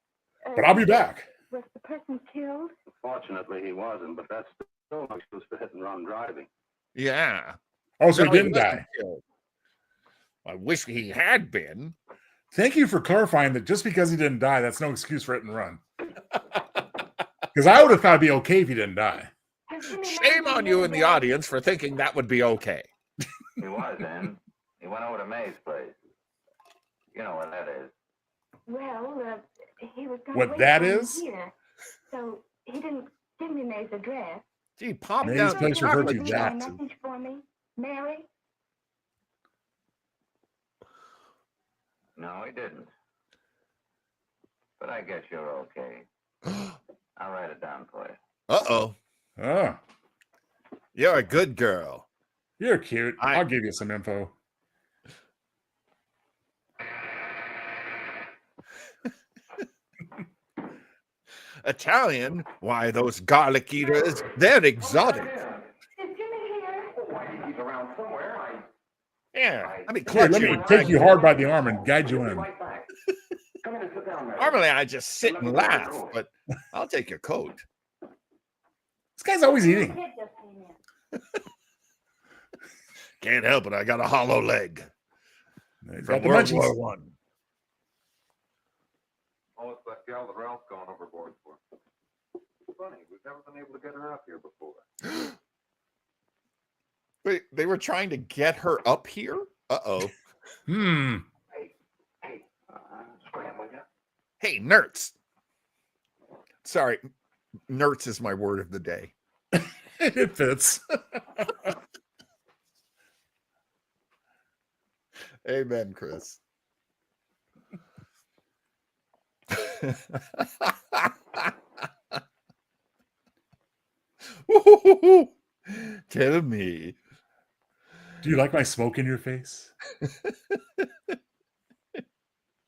But I'll be back. Was the person killed? Fortunately, he wasn't, but that's still no excuse for hit and run driving. Yeah. Oh, so No, he didn't wasn't die. killed. I wish he had been. Thank you for clarifying that just because he didn't die, that's no excuse for hit and run. Because I would have thought it'd be okay if he didn't die. Shame on you in the audience for thinking that would be okay. He was, Ann. He went over to May's place. You know where that is. Well, he was going What away that from is? here, so he didn't give me May's address. Gee, pop May's down place the referred chocolate to Leave a Jackson. message for me, Mary. No, he didn't. But I guess you're okay. I'll write it down for you. Uh-oh. Oh, You're a good girl. you're cute. I'll give you some info. Italian? Why, those garlic eaters, they're exotic. Is Jimmy here? Why, he's around somewhere. Yeah, let me Here, clutch let you me and take drag you hard by the arm and guide you in. Right back. Come in and sit down, Mary. Normally I just sit and laugh, but I'll take your coat. This guy's always eating. Kid just came in. Can't help it, I got a hollow leg. Got From the World munchies. War One. Oh, it's that gal that Ralph's gone overboard for. Funny, we've never been able to get her up here before. Wait, they were trying to get her up here? Uh-oh. Hmm. Scrambling up. Hey, nerds. Sorry, nerds is my word of the day. It fits. Amen, Chris. Tell me. Do you like my smoke in your face?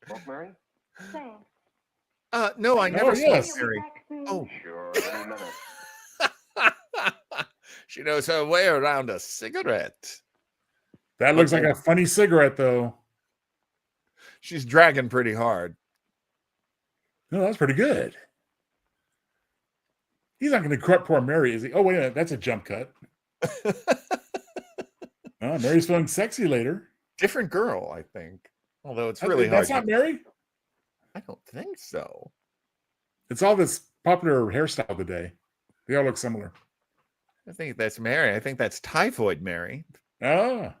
Smoke, Mary? Thanks. No, I never Oh, saw yes. Mary. Back soon. Oh. Sure, any minute. She knows her way around a cigarette. That looks like a funny cigarette, though. She's dragging pretty hard. No, that's pretty good. He's not going to cut poor Mary, is he? Oh, wait a minute. That's a jump cut. Oh, Mary's feeling sexy later. Different girl, I think. Although it's really That's hard. not Mary? I don't think so. It's all this popular hairstyle today. They all look similar. I think that's Mary. I think that's Typhoid Mary. Ah.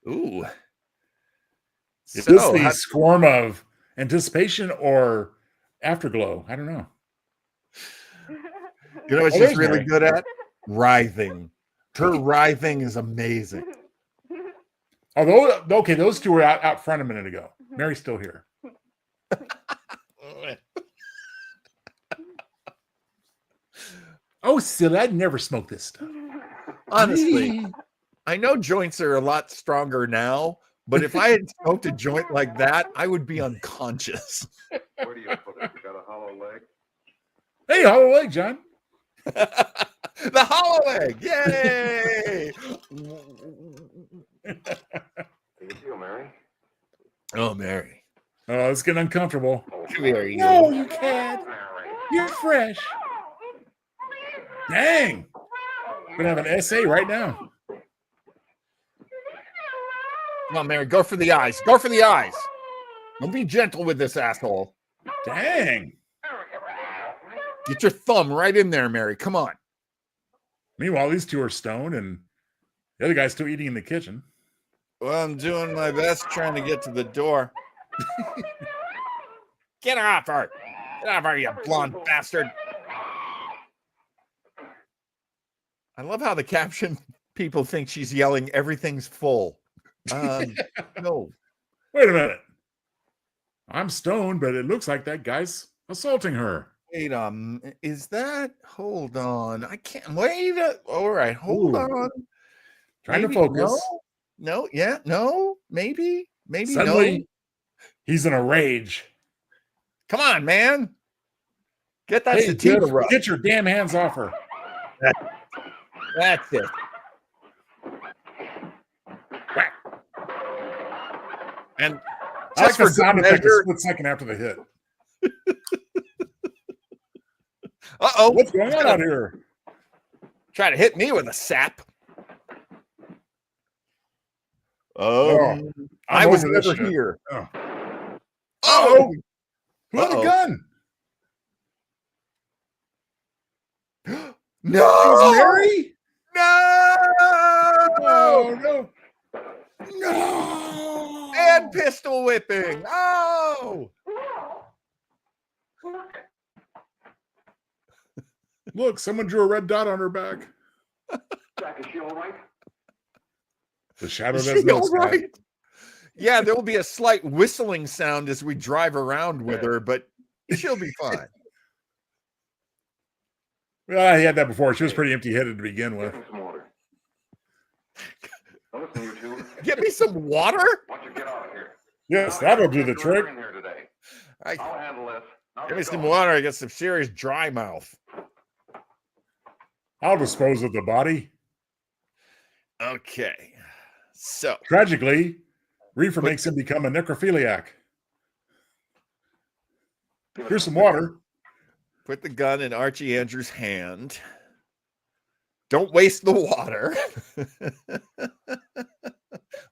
Ooh. Is So, this the how- squirm of anticipation or afterglow? I don't know. you know what Oh, she's there's really Mary. good at? Writhing. Her writhing is amazing. Although, okay, those two were out front a minute ago. Mary's still here. Oh, silly. I'd never smoke this stuff. Honestly, I know joints are a lot stronger now, but if I had smoked a joint like that, I would be unconscious. Where do you put it? You got a hollow leg? Hey, hollow leg, John. The hollow leg. Yay! How you feel, Mary? Oh, Mary. Oh, it's getting uncomfortable. Come here, you. No, you can't. Mary. You're fresh. Dang. We're going to have an essay right now. Come on, Mary. Go for the eyes. Go for the eyes. Don't be gentle with this asshole. Dang. Get your thumb right in there, Mary. Come on. Meanwhile, these two are stoned and the other guy's still eating in the kitchen. Well, I'm doing my best trying to get to the door. Get off her! Get off her, you blonde bastard! I love how the caption people think she's yelling, everything's full. No. Wait a minute. I'm stoned, but it looks like that guy's assaulting her. Wait, is that? Hold on. I can't wait. All right, hold Ooh. on. Trying Maybe, to focus. No, yeah, no, maybe Suddenly, no. he's in a rage. Come on, man. Get that Hey, sativa Tiff, rub. get your damn hands off her. That's it. Whack. And I like just the for sound good effect a measure, split second after the hit. uh-oh. What's going on out here? Try to hit me with a sap. Oh, I I'm was over this never shit. here. Oh. Oh, Who had a Uh-oh. gun? no! It was Mary? No! Oh, no. No! And pistol whipping. Oh! Look, someone drew a red dot on her back. Jack, is she all right? The shadow Is does she no all stat. right? Yeah, there will be a slight whistling sound as we drive around with her, but she'll be fine. Well, he had that before. She was pretty empty-headed to begin with. Get me some water. Now listen, you two. Get me some water? Why don't you get out of here? Yes, that'll do the trick. We're in here today. I, I'll handle this. Now give me get some going. water. I got some serious dry mouth. I'll dispose of the body. Okay. So, Tragically, Reefer makes him become a necrophiliac. Here's some water. put the gun in Archie Andrews' hand. Don't waste the water.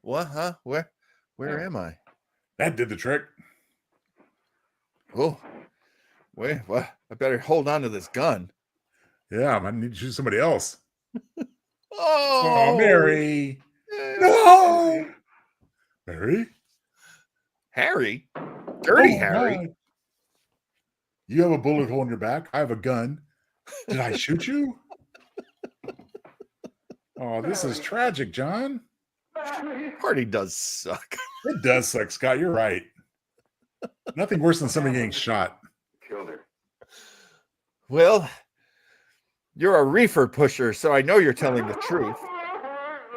What, huh? Where am I? That did the trick. Oh, wait, what? I better hold on to this gun. Yeah, I might need to shoot somebody else. Oh, Oh, Mary. No! Mary? Harry? Dirty Oh, Harry? God. You have a bullet hole in your back. I have a gun. Did I shoot you? Oh, this is tragic, John. Party does suck. It does suck, Scott. You're right. Nothing worse than somebody getting shot. Killed her. Well, you're a reefer pusher, so I know you're telling the truth.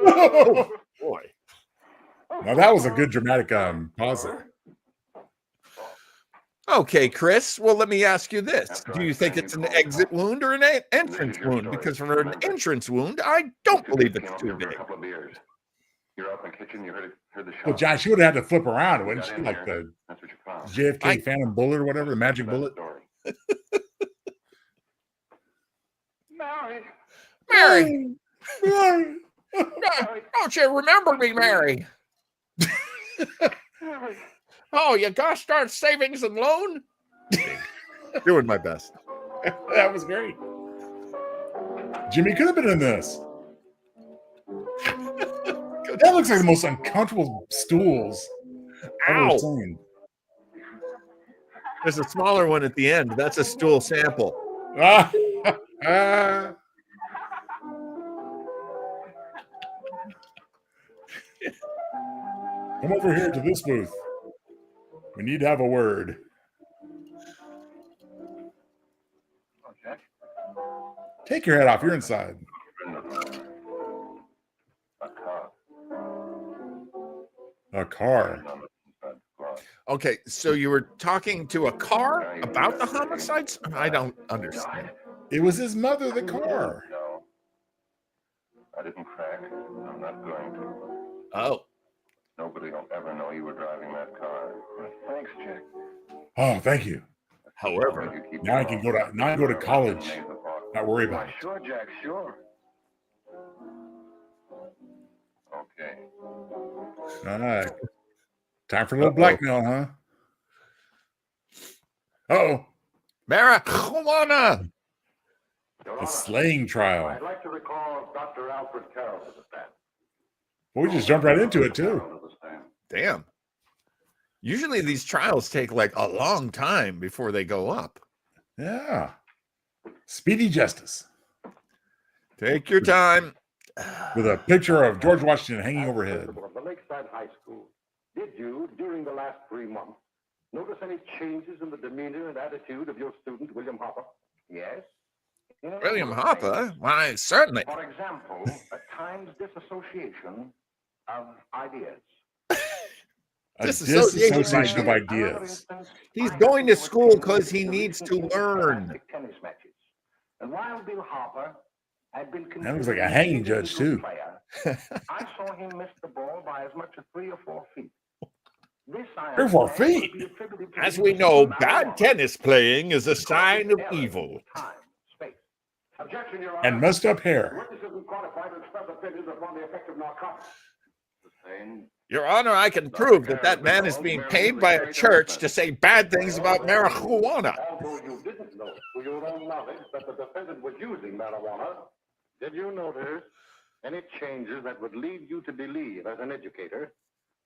Oh, Boy. now that was a good dramatic pause there. Okay, Chris. Well, let me ask you this. Do you think it's an exit wound or an entrance wound? Because for an entrance wound, I don't believe it's too big. A couple of beers. You're up in the kitchen. You heard the shot. Well, John, she would have had to flip around, wouldn't Got she? in Like there. the That's what you found. JFK Phantom Bullet or whatever, the magic bullet. Story. Mary! Don't you remember me, Mary? Oh, you gosh darn savings and loan? Doing my best. That was great. Jimmy could have been in this. That looks like the most uncomfortable stools I've ever Ow! seen. There's a smaller one at the end. That's a stool sample. Ah. Come over here to this booth. We need to have a word. Oh, Jack. Take your head off. You're inside. A car. A car. Okay, so you were talking to a car about the homicides? I don't understand. It was his mother, the car. No. I didn't crack. I'm not going to. Oh. Nobody will ever know you were driving that car. Thanks, Jack. Oh, thank you. However, Now I can go to college. Not worry about it. Sure, Jack, sure. Okay. All right. Time for a little blackmail, huh? Uh-oh. marijuana. A slaying trial. I'd like to recall Dr. Alfred Carroll as a fan. Well, we just jumped right into it too. Damn. Usually these trials take like a long time before they go up. Yeah. Speedy justice. Take your time. With a picture of George Washington hanging overhead. Principal of the Lakeside High School, did you, during the last 3 months, notice any changes in the demeanor and attitude of your student, William Hopper? Yes. William Hopper? Why, certainly. For example, at times disassociation of ideas. A disassociation of ideas. He's going to school because he needs to learn. Tennis matches. And while Bill Hopper had been That looks like a hanging judge, too. I saw him miss the ball by as much as 3 or 4 feet. This 3 or 4 feet? As we know, bad tennis playing is a sign of evil. Objection, Your Honor. And messed up hair. Witnesses who qualified to express opinions upon the effect of narcotics. Your Honor, I can prove that man is being paid by a church to say bad things about marijuana. Although you didn't know for your own knowledge that the defendant was using marijuana, did you notice any changes that would lead you to believe, as an educator,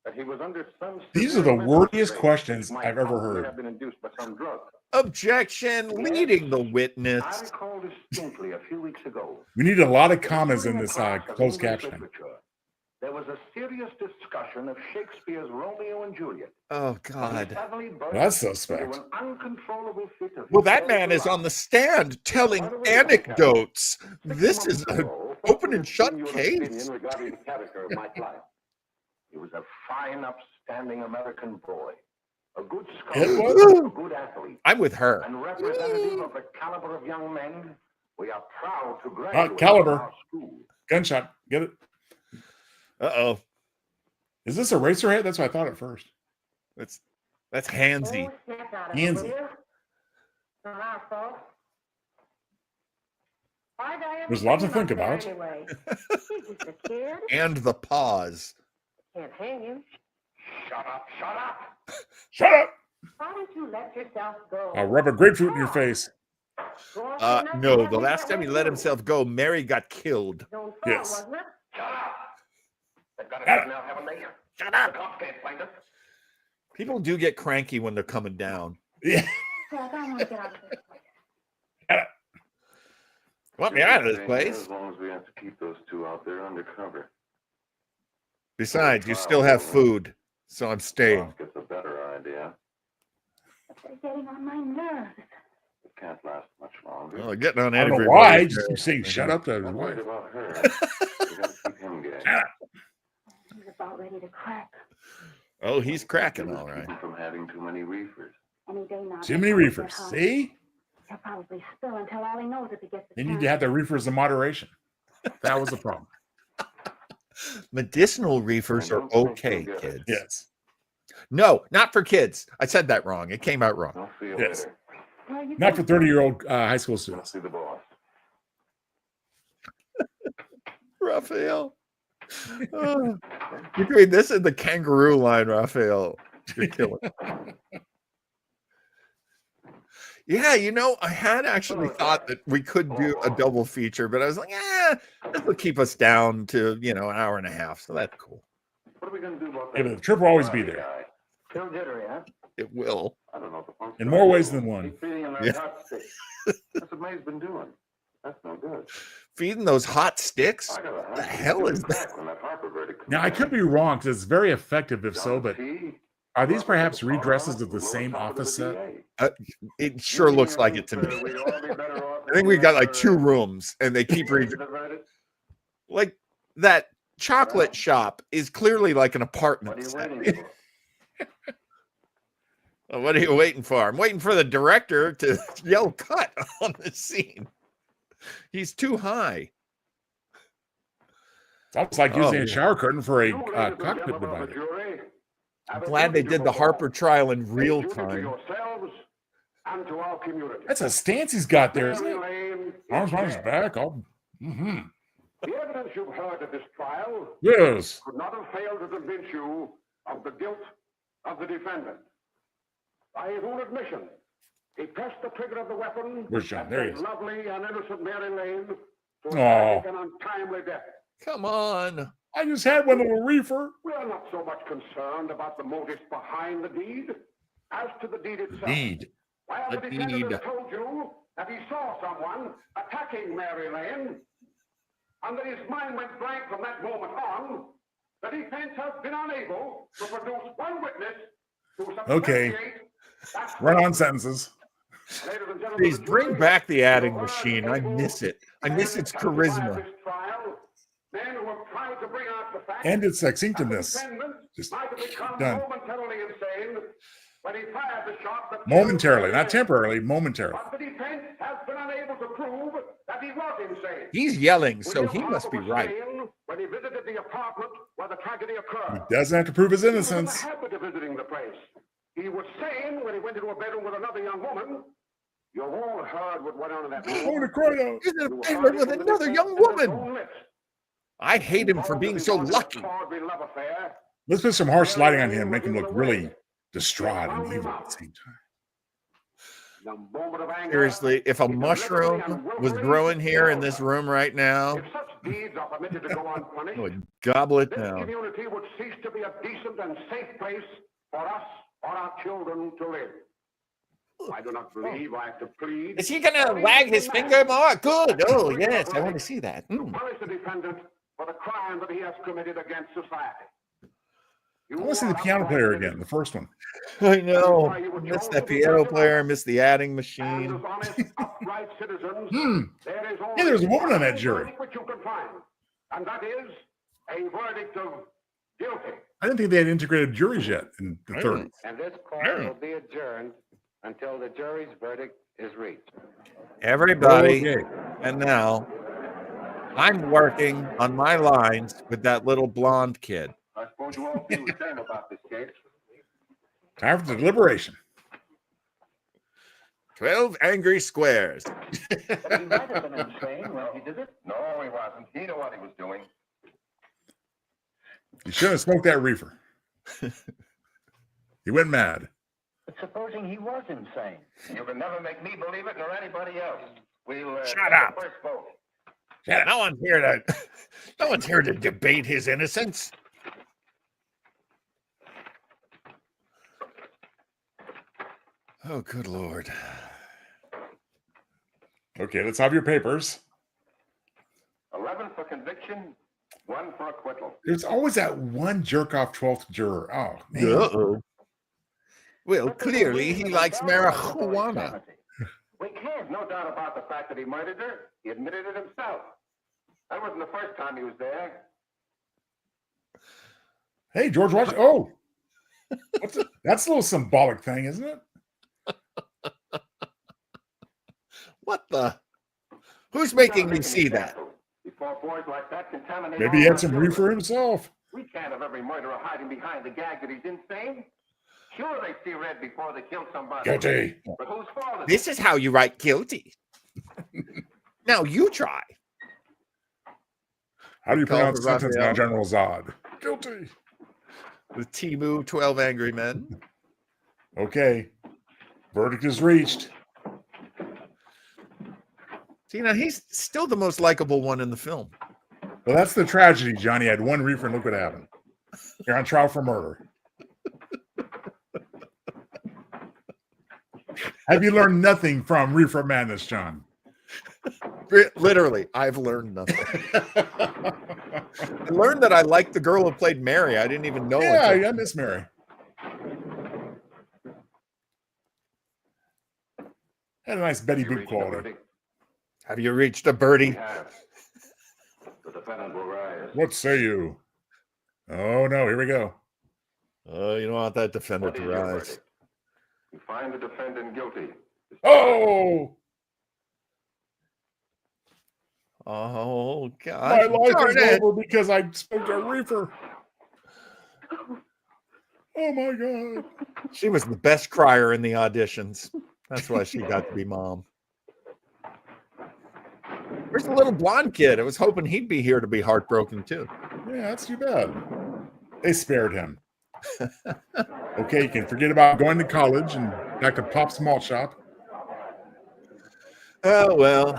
that he was under some... These are the wordiest questions I've ever heard. Have been induced by some drug. Objection, leading the I witness. recall distinctly a few weeks ago. We need a lot of commas in this closed captioning. There was a serious discussion of Shakespeare's Romeo and Juliet. Oh, God. That's suspect. Well, that man is on the stand telling anecdotes. This is an open and shut case. Regarding the character of my client. He was a fine, upstanding American boy. A good scholar, a good athlete. I'm with her. And representative of the caliber of young men, we are proud to graduate Caliber. our school. Gunshot. Get it? Uh-oh. Is this a racer head? That's what I thought at first. That's handsy. Handsy. There's a lot to think about. And the pause. Can't hang him. Shut up, shut up. Shut up! Why don't you let yourself go? I'll rub a grapefruit in your face. No, the last time he let himself go, Mary got killed. Yes. Shut up. They've got it now, haven't they? Shut up. The cops can't find us. People do get cranky when they're coming down. Yeah. Jack, I want to get out of this place. Want me out of this place? As long as we have to keep those two out there undercover. Besides, you still have food, so I'm staying. Gets a better idea. They're getting on my nerves. It can't last much longer. Well, getting on I don't know everybody. why. I just keep saying shut up to his I'm wife. worried about her. We gotta keep him gay. He's about ready to crack. Oh, he's cracking all right. Keep him from having too many reefers. Any day now. Too many reefers. See? He'll probably spill and tell all he knows if he gets the They need chance. to have their reefers in moderation. That was the problem. Medicinal reefers are okay, kids. Yes. No, not for kids. I said that wrong. It came out wrong. I'll see you Yes. later. Well, you Not can- for 30-year-old high school I'll students. see the boss. Raphael. Oh, between this and the kangaroo line, Raphael, you're killing. Yeah, I had actually thought that we could do a double feature, but I was like, this will keep us down to, an hour and a half. So that's cool. What are we gonna do about Yeah, that? but the trip will always be there. Still jittery, huh? It will. I don't know if the funk's In more ways than one. He's feeding him that Yeah. hot stick. That's what May's been doing. That's no good. Feeding those hot sticks? I got a What hunch the he's hell gonna is that? crack when that Harper verdict comes Now, I down. could be wrong because it's very effective if so, but Tea, are these perhaps Colorado, redresses of the lowest same top of the office set? DA. It sure looks like it to me. We'd all be better off I think we got like if 2 rooms and they keep reading. the verdict. Like that chocolate shop is clearly like an What are apartment you set. waiting for? What are you waiting for? I'm waiting for the director to yell cut on the scene. He's too high. It's almost like using Oh, a shower curtain for a You, ladies and cockpit gentlemen of the divider. jury, I'm have a glad they duty to did the perform. Harper trial in A real duty to time. yourselves and to our community. That's a stance he's got there, isn't Mary it? Lane Arms is on his dead. back. The evidence you've heard at this trial Yes. could not have failed to convince you of the guilt of the defendant. By his own admission, he pressed the trigger of the weapon Where's John? and There he sent is. lovely and innocent Mary Lane to a Aw. tragic and untimely death. Come on. I just had one little reefer. We are not so much concerned about the motives behind the deed as to the deed itself. Deed. Well, The the defendant deed. has told you that he saw someone attacking Mary Lane, and that his mind went blank from that moment on. The defense has been unable to produce one witness to substantiate that. Run on sentences. Ladies and gentlemen, Please the bring jury, back the adding you are machine. I able miss it. I to miss its testify at charisma. this trial. Men who have tried to bring out the facts. And its that the succinctness. defendant Just might have become done. momentarily insane when he fired the shot that Momentarily, killed not Mary. temporarily, momentarily. But the defense has been unable to prove that he was insane. He's yelling, so William he must be Harper was right. sane when he visited the apartment where the tragedy He occurred. doesn't have to prove his He was in the innocence. habit of visiting the place. He was sane when he went into a bedroom with another young woman. You all heard what went on in that room. Oh, to cry out. He's in a You bedroom heard it with from the another defense young and his woman. own lips. I hate him for being so lucky. Tawdry love affair. Let's put some harsh lighting on him, make him look really distraught and evil at the same time. The moment of anger, Seriously, if a he mushroom deliberately and was willfully growing here in killed this her. room right now, If such deeds are permitted to go I unpunished, would gobble it this down. community would cease to be a decent and safe place for us or our children to live. I do not believe I have to plead. Is he gonna wag his finger more? Good. Oh yes, I want to see that. To punish the defendant for the crime that he has committed against society. I want to see the piano player again, the first one. I know. Miss that piano player. Miss the adding And machine. as honest, upright citizens, Hmm. there is only Hey, there's a woman on that one jury. verdict which you can find, and that is a verdict of guilty. I didn't think they had integrated juries yet in the 30s. And this court will be adjourned until the jury's verdict is reached. Everybody, Okay. and now I'm working on my lines with that little blonde kid. I suppose you all feel the same about this case. Time for the deliberation. 12 angry squares. But he might have been insane when he did it. No, he wasn't. He knew what he was doing. You shouldn't have smoked that reefer. He went mad. But supposing he was insane. You can never make me believe it nor anybody else. We'll Shut take up. the first vote. Yeah, no one's here to debate his innocence. Oh, good Lord. Okay, let's have your papers. 11 for conviction, 1 for acquittal. There's always that one jerk off 12th juror. Oh, man. Uh-oh. Well, clearly he likes marijuana. We can't. No doubt about the fact that he murdered her. He admitted it himself. That wasn't the first time he was there. Hey, George Washington. Oh, that's a little symbolic thing, isn't it? What the? Who's making me see that? Before boys like that contaminate Maybe he all had some our reefer children. himself. We can't have every murderer hiding behind the gag that he's insane. Sure, they see red before they kill somebody. Guilty. But whose fault is This is how you write guilty. Now you try. How do you Call pronounce for sentence now, Raphael. General Zod? Guilty. With Timu, 12 angry men. Okay. Verdict is reached. See, now he's still the most likable one in the film. Well, that's the tragedy, Johnny. Had one reefer and look what happened. You're on trial for murder. Have you learned nothing from Reefer Madness, John? Literally, I've learned nothing. I learned that I liked the girl who played Mary. I didn't even know it. Yeah, I miss Mary. Had a nice Betty You Boop reached the quality. verdict? Have you reached a birdie? Yes. The defendant will rise. What say you? Oh, no, here we go. Oh, you don't want that defendant What to is your rise. verdict? You find the defendant guilty. Oh, Oh, my God. life Darn is it. over because I smoked a reefer. Oh, my God. She was the best crier in the auditions. That's why she got to be mom. Where's the little blonde kid? I was hoping he'd be here to be heartbroken too. Yeah, that's too bad. They spared him. Okay, you can forget about going to college and back to Pop's malt shop. Oh, well,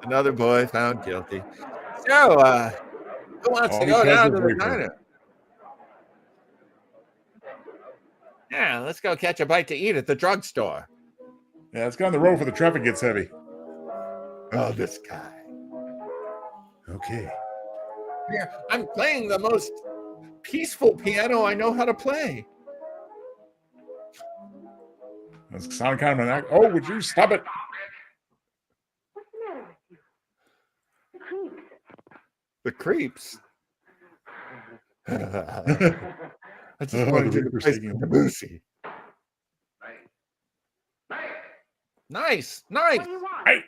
another boy found guilty. So, Who wants to All go because down of to the Reefer. diner? Yeah, let's go catch a bite to eat at the drugstore. Yeah, let's get on the road before the traffic gets heavy. Oh, this guy. Okay. Here, I'm playing the most peaceful piano I know how to play. That's sounding kind of an act. Oh, would you stop it? What's the matter with you? The creeps. The creeps. I just Oh, wanted the you to Reaper's play taking some him. Debussy. Nice. What do you want? Hey.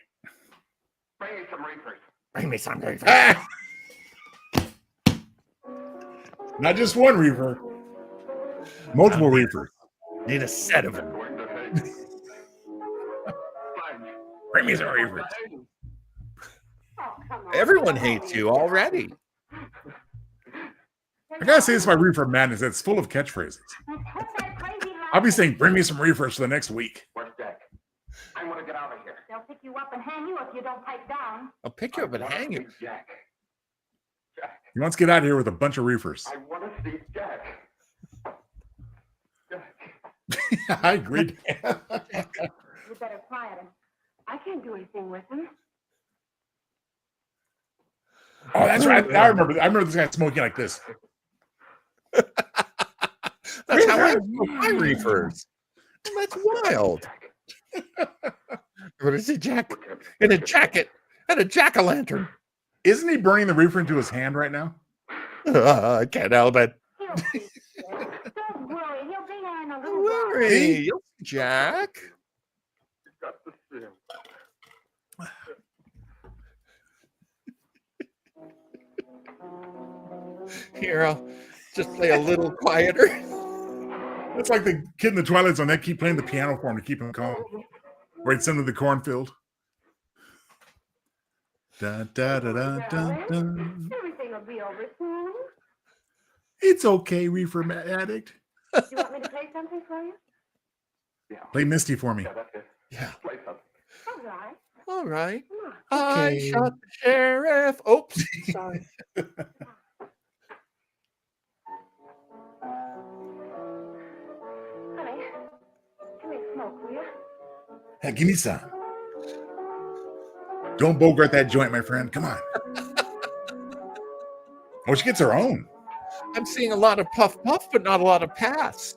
Bring me some reefers. Bring me some Reefer. Ah! Not just one reefer. Multiple reefers. Need a set of them. Bring me some reefers. Oh, come on. Everyone hates you already. I gotta say, this is my Reefer Madness. It's full of catchphrases. I'll be saying, bring me some reefers for the next week. Where's Jack? I want to get out of here. They'll pick you up and hang you if you don't pipe down. I'll pick you up and hang you. Jack. Jack. He wants to get out of here with a bunch of reefers. I want to see Jack. Jack. I agreed. You better quiet him. I can't do anything with him. Oh, that's right. I remember this guy smoking like this. That's how I smoke my reefers. That's wild. What is it, Jack? In a jacket and a jack-o'-lantern. Isn't he burning the reefer into his hand right now? I can't help it. He'll be there. Don't worry. He'll be there in a Don't little while. worry. You'll see Jack. Got to see him. Here, I'll just play a little quieter. That's like the kid in the Twilight Zone. They keep playing the piano for him to keep him calm. Where he'd send him to the cornfield. Da, da, da, da, da, da. Everything will be over soon. It's okay, Reefer Addict. Do you want me to play something for you? Yeah. Play Misty for me. Yeah, that's it. Yeah. Play something. All right. All right. Come on. I Okay. shot the sheriff. Oops. Sorry. Honey, give me a smoke, will you? Hey, give me some. Don't bogart that joint, my friend. Come on. Oh, she gets her own. I'm seeing a lot of puff, but not a lot of pass.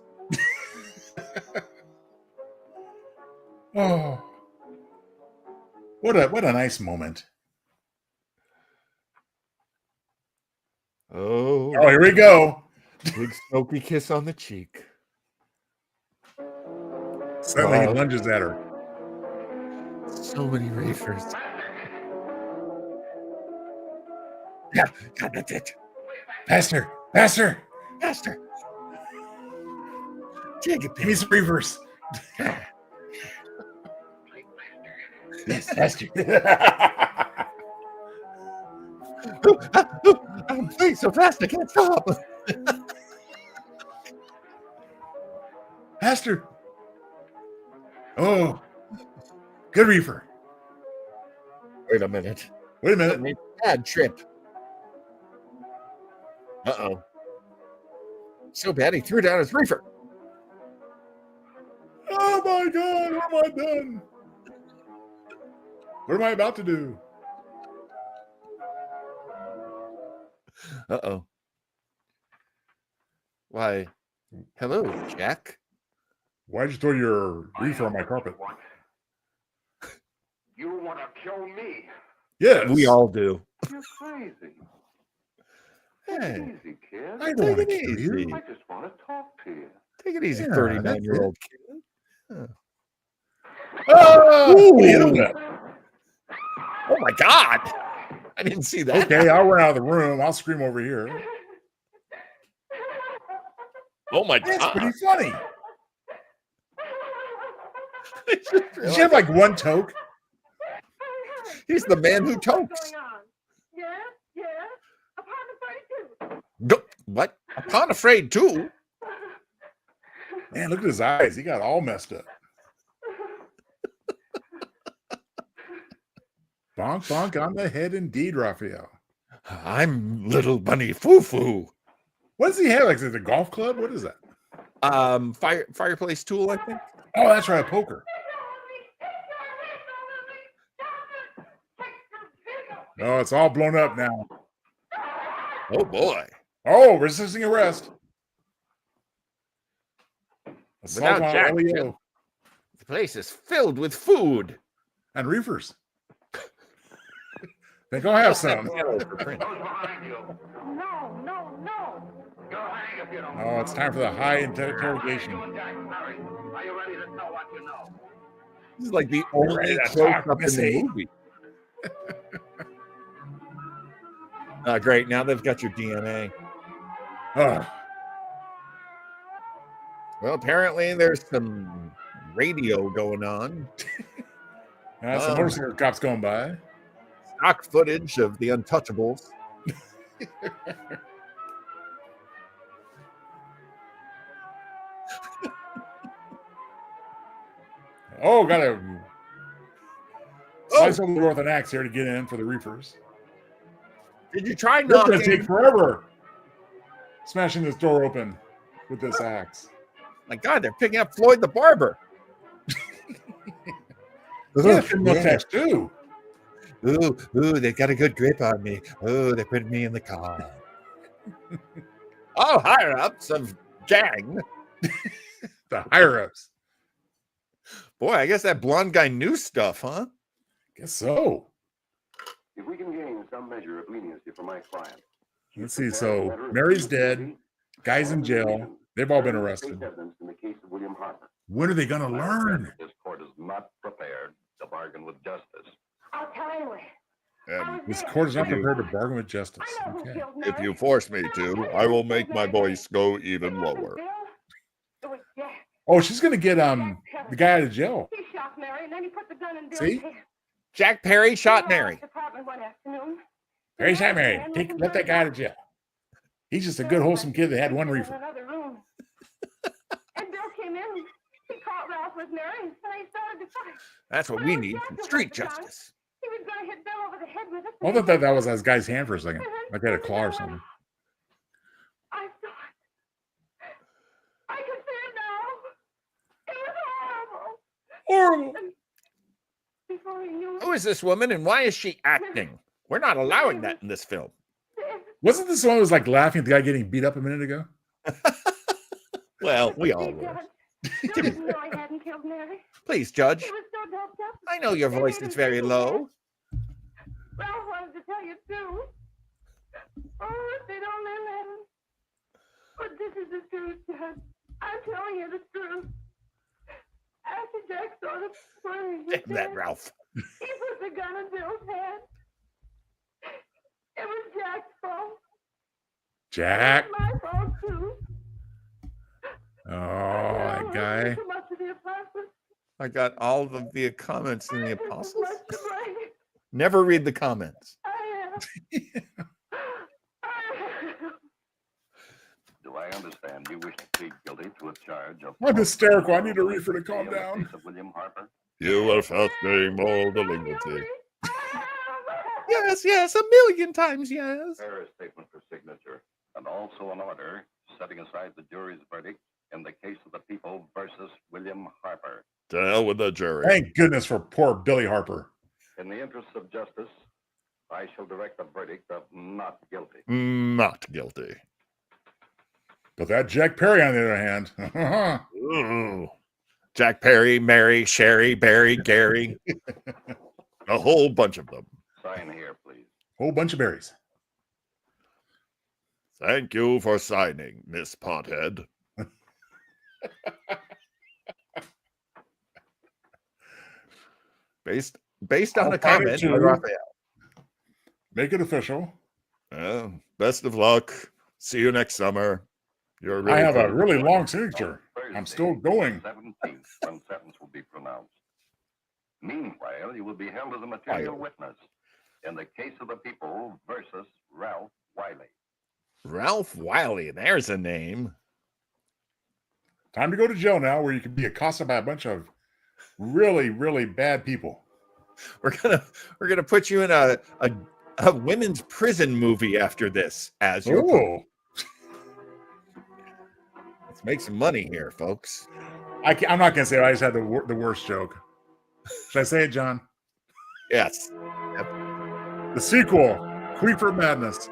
Oh, what a nice moment. Oh, Oh, here we go. big smoky kiss on the cheek. Suddenly Wow. he lunges at her. So many reefers. Yeah, God, that's it. Faster, faster. Faster. Take it, Give me some reefers. Yes, faster. I'm playing so fast I can't stop. Faster. Oh, good reefer. Wait a minute. Wait a That minute. made a bad trip. Uh-oh. So bad he threw down his reefer. Oh my God, what have I done? What am I about to do? Uh-oh. Why, hello, Jack. Why'd you throw your reefer on my carpet? You want to kill me? Yes. We all do. You're crazy. Hey, Take it easy, kid. I don't want to Take it kill you. easy. I just want to talk to you. take it easy, Yeah, 39-year-old kid. Oh, Ooh. hit him with. Oh my God. I didn't see that. Okay, I'll run out of the room. I'll scream over here. Oh my That's God. pretty funny. I just Did she realized have like one toke? He's the man who What's tokes. going on? Yes, yes. Upon the 32. Go, what? Upon afraid too. Man, look at his eyes. He got all messed up. Bonk, bonk on the head indeed, Raphael. I'm little bunny foo-foo. What does he have? Like, is it a golf club? What is that? Fireplace tool, I think. Oh, that's right, a poker. Oh, it's all blown up now. Oh boy. Oh, resisting arrest. Assault Without on Jack, LEO. the place is filled with food. And reefers. Then go have some. Those behind you. No, no, no. You'll hang if you don't. Oh, it's time for the high interrogation. You and Jack married. Are you ready to know what you know? This is like the ready only to close talk, up in Missy? the movie. Great. Now they've got your DNA. Oh, Well, apparently there's some radio going on. that's the motorcycle cops going by. Stock footage of the Untouchables. Oh, got to slice over the door with an axe here to get in for the reefers. Did you try It's going to knocking? take forever. Smashing this door open with this axe. My God, they're picking up Floyd the Barber. Yeah, no text too. Ooh, they got a good grip on me. Ooh, they're putting me in the car. All higher ups of gang. The higher ups. Boy, I guess that blonde guy knew stuff, huh? Guess so. If we can gain some measure of leniency for my client. Let's see. So Mary's dead. Guy's in jail. They've all been arrested. In the case of William Harper. When are they going to learn? This court is not prepared to bargain with justice. I'll tell anyway. This court is not prepared to bargain with justice. I know who Okay. killed If Mary. you force me to, I will make my voice go even It wasn't lower. Bill. It was Jack. Oh, she's going to get the guy out of jail. He shot Mary and then he put the gun in Bill's See? hand. Jack Perry shot He went Mary. out to the department one afternoon. Mary shot Mary. Let that guy out of jail. He's just a good, wholesome kid that had one In reefer. another room. And Bill came in. He caught Ralph with Mary and they started to fight. That's what we need, some street justice. He was going to hit Bill over the head with it. I thought that was his guy's hand for a second. Like they had a claw or something. I saw it. I can see it now. It was horrible. Horrible. Before he knew Who is this woman and why is she acting? We're not allowing that in this film. Wasn't this one who was like laughing at the guy getting beat up a minute ago? Well, we all were. Bill didn't know I hadn't killed Mary. Please, Judge. He was so doped up. I know your voice is very low. Ralph wanted to tell you too. Oh, if they don't let him. But this is the truth, Judge. I'm telling you the truth. After Jack saw the footage, Damn that, Ralph. he put the gun in Bill's hand. It was Jack's fault. Jack. It was my fault too. Oh, that guy. Too much of the apostles. I got all of the comments in the Too apostles. much to blame. Never read the comments. I am. Do I understand you wish to plead guilty to a charge of... I'm hysterical. I need a reefer to calm down. Of William Harper? You are fasting more delinquency. Yes, a million times yes. Prepare a statement for signature, and also an order setting aside the jury's verdict in the case of the people versus William Harper. To hell with the jury. Thank goodness for poor Billy Harper. In the interests of justice, I shall direct a verdict of not guilty. Not guilty. But that Jack Perry, on the other hand, Ooh. Jack Perry, Mary, Sherry, Barry, Gary. A whole bunch of them. Sign here, please. whole bunch of berries. Thank you for signing, Miss Pothead. Based on I'll a find it comment too. by Raphael. Make it official. Best of luck. See you next summer. You're really I have a cool. really long signature. I'm still going. 17th, when sentence will be pronounced. Meanwhile, you will be held as a material witness in the case of the people versus Ralph Wiley. Ralph Wiley. There's a name. Time to go to jail now, where you can be accosted by a bunch of really, really bad people. We're gonna put you in a a women's prison movie after this as your Oh, Let's make some money here, folks. I'm not gonna say it. I just had the worst joke. Should I say it, John? Yes. The sequel, Reefer Madness.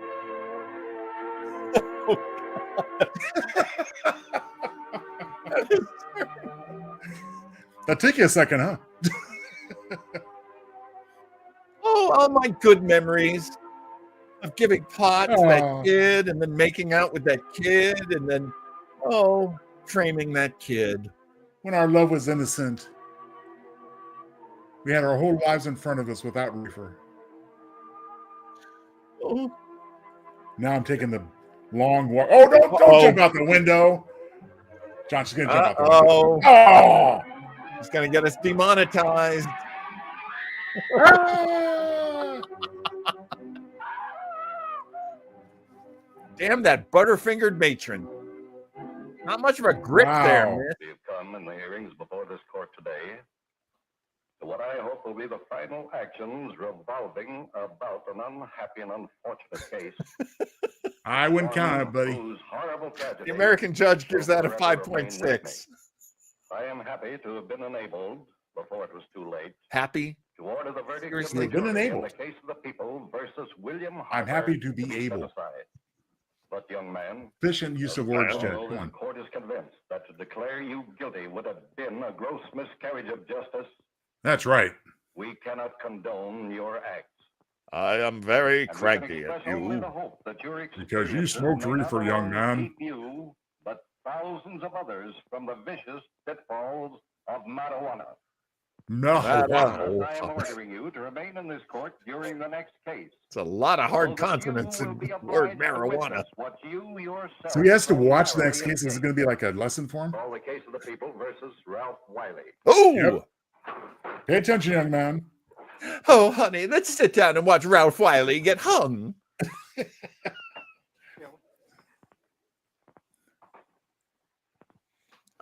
That'll take you a second, huh? Oh, all my good memories of giving pot to that Aw. kid and then making out with that kid and then, framing that kid. When our love was innocent, we had our whole lives in front of us without Reefer. Oh, Now I'm taking the long walk. Oh, don't jump out the window. John's gonna jump out the window. Oh! He's going to get us demonetized. Ah! Damn that butterfingered matron. Not much of a grip there, Wow. man. You've come in the hearings before this court today to what I hope will be the final actions revolving about an unhappy and unfortunate case. I wouldn't count on it, buddy. Whose horrible The tragedy American judge gives that a will forever remain with 5.6. me. I am happy to have been enabled, before it was too late, Happy? to order the verdict Seriously, of the been jury in enabled. the case of the people versus William I'm Harper happy to be set able. aside. But young man, Efficient use of words, although Jed. Come this on. court is convinced that to declare you guilty would have been a gross miscarriage of justice, That's right. we cannot condone your acts. I am very And we can cranky express at only you. the hope that your Because you experiences smoked may reefer, not young only man. keep you, but thousands of others from the vicious pitfalls of marijuana. No. Wow. Thus, I am ordering you to remain in this court during the next case. It's a lot of hard So that consonants you in will be the word obliged to marijuana. witness what you yourself So he has to watch the voluntarily next case. This is going to be like a lesson for him. Call the case of the people versus Ralph Wiley. Oh, Yep. Pay attention, young man. oh, honey, let's sit down and watch Ralph Wiley get hung.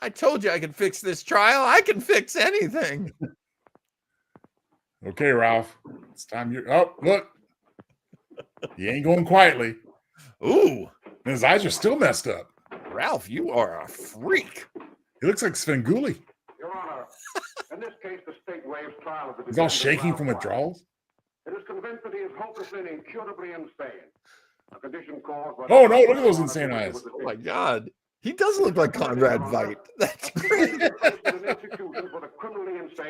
I told you I could fix this trial. I can fix anything. Okay, Ralph. It's time you. Oh, look. He ain't going quietly. Ooh, And his eyes are still messed up. Ralph, you are a freak. He looks like Svengoolie. Your Honor, in this case, the state waives trial of the He's all defendant, shaking Ralph from Wiley. withdrawals. It is convinced that he is hopelessly and incurably insane. A condition caused by... Oh, no, look at those insane eyes. Oh my God, he does look like Conrad Veidt. That's great.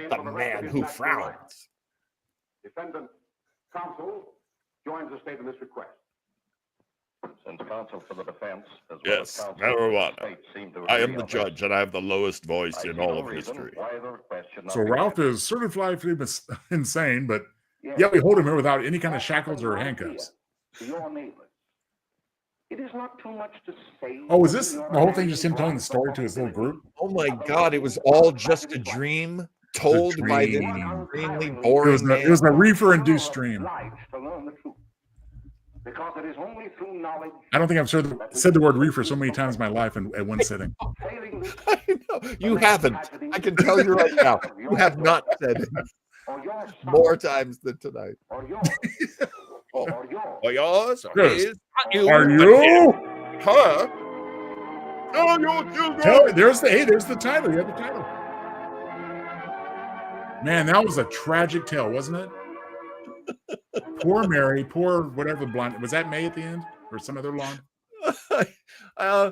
The man who frowns. Defendant counsel joins the state in this request. Since counsel for the defense, as well Yes, as counsel for the marijuana. state seem to I am agree the on this, judge, and I have the lowest voice I in see all no of reason history. why the request should not So be Ralph granted. is certifiably insane, but yet we hold him here without any kind of shackles or handcuffs. To your neighbors. It is not too much to say. Oh, is this the whole thing just him telling the story to his little group? Oh my God, it was all just a dream told by this dream. extremely It boring was man. a reefer-induced dream. Obliged to learn the truth. Because it is only through knowledge. I don't think I've said the word reefer so many times in my life at one sitting. Failing this, I know. You haven't. I can tell you right now. You have not said it or your son, more times than tonight. or yours, Oh, or yours. or yours, or Yes. his, not you. Are but you? her? Oh, you children. Tell, there's the title. You have the title. Man, that was a tragic tale, wasn't it? Poor Mary, poor whatever blonde. Was that May at the end or some other blonde? I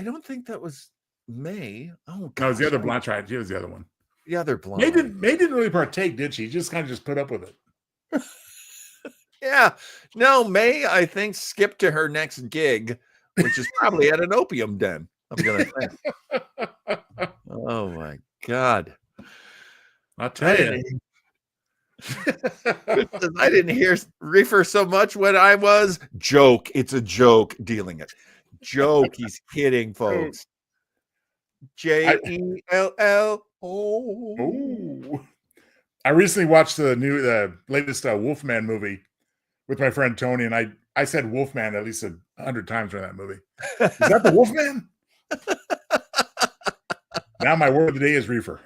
don't think that was May. Oh, No, it was the gosh, other blonde. Right, she was the other one. The other blonde. May didn't really partake, did she? She just kind of just put up with it. Yeah. No, May, I think, skipped to her next gig, which is probably at an opium den. I'm going to think. Oh, my God. I'll tell you. I didn't hear Reefer so much when I was joke. It's a joke dealing it. Joke. He's kidding, folks. Jell. Oh. I recently watched the latest Wolfman movie with my friend Tony, and I said Wolfman at least 100 times during that movie. Is that the Wolfman? Now my word of the day is Reefer.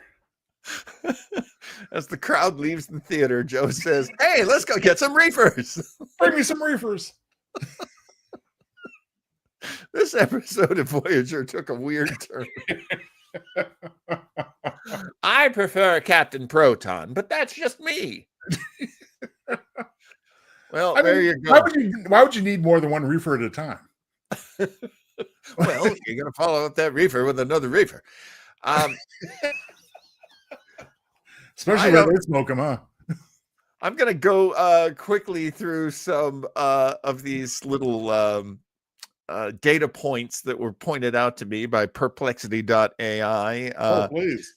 As the crowd leaves the theater, Joe says, "Hey, let's go get some reefers." Bring me some reefers. This episode of Voyager took a weird turn. I prefer Captain Proton, but that's just me. Well, I there mean, you go. Why would you need more than one reefer at a time? Well, you're going to follow up that reefer with another reefer. Especially when they smoke them, huh? I'm going to go quickly through some of these little data points that were pointed out to me by perplexity.ai. Please.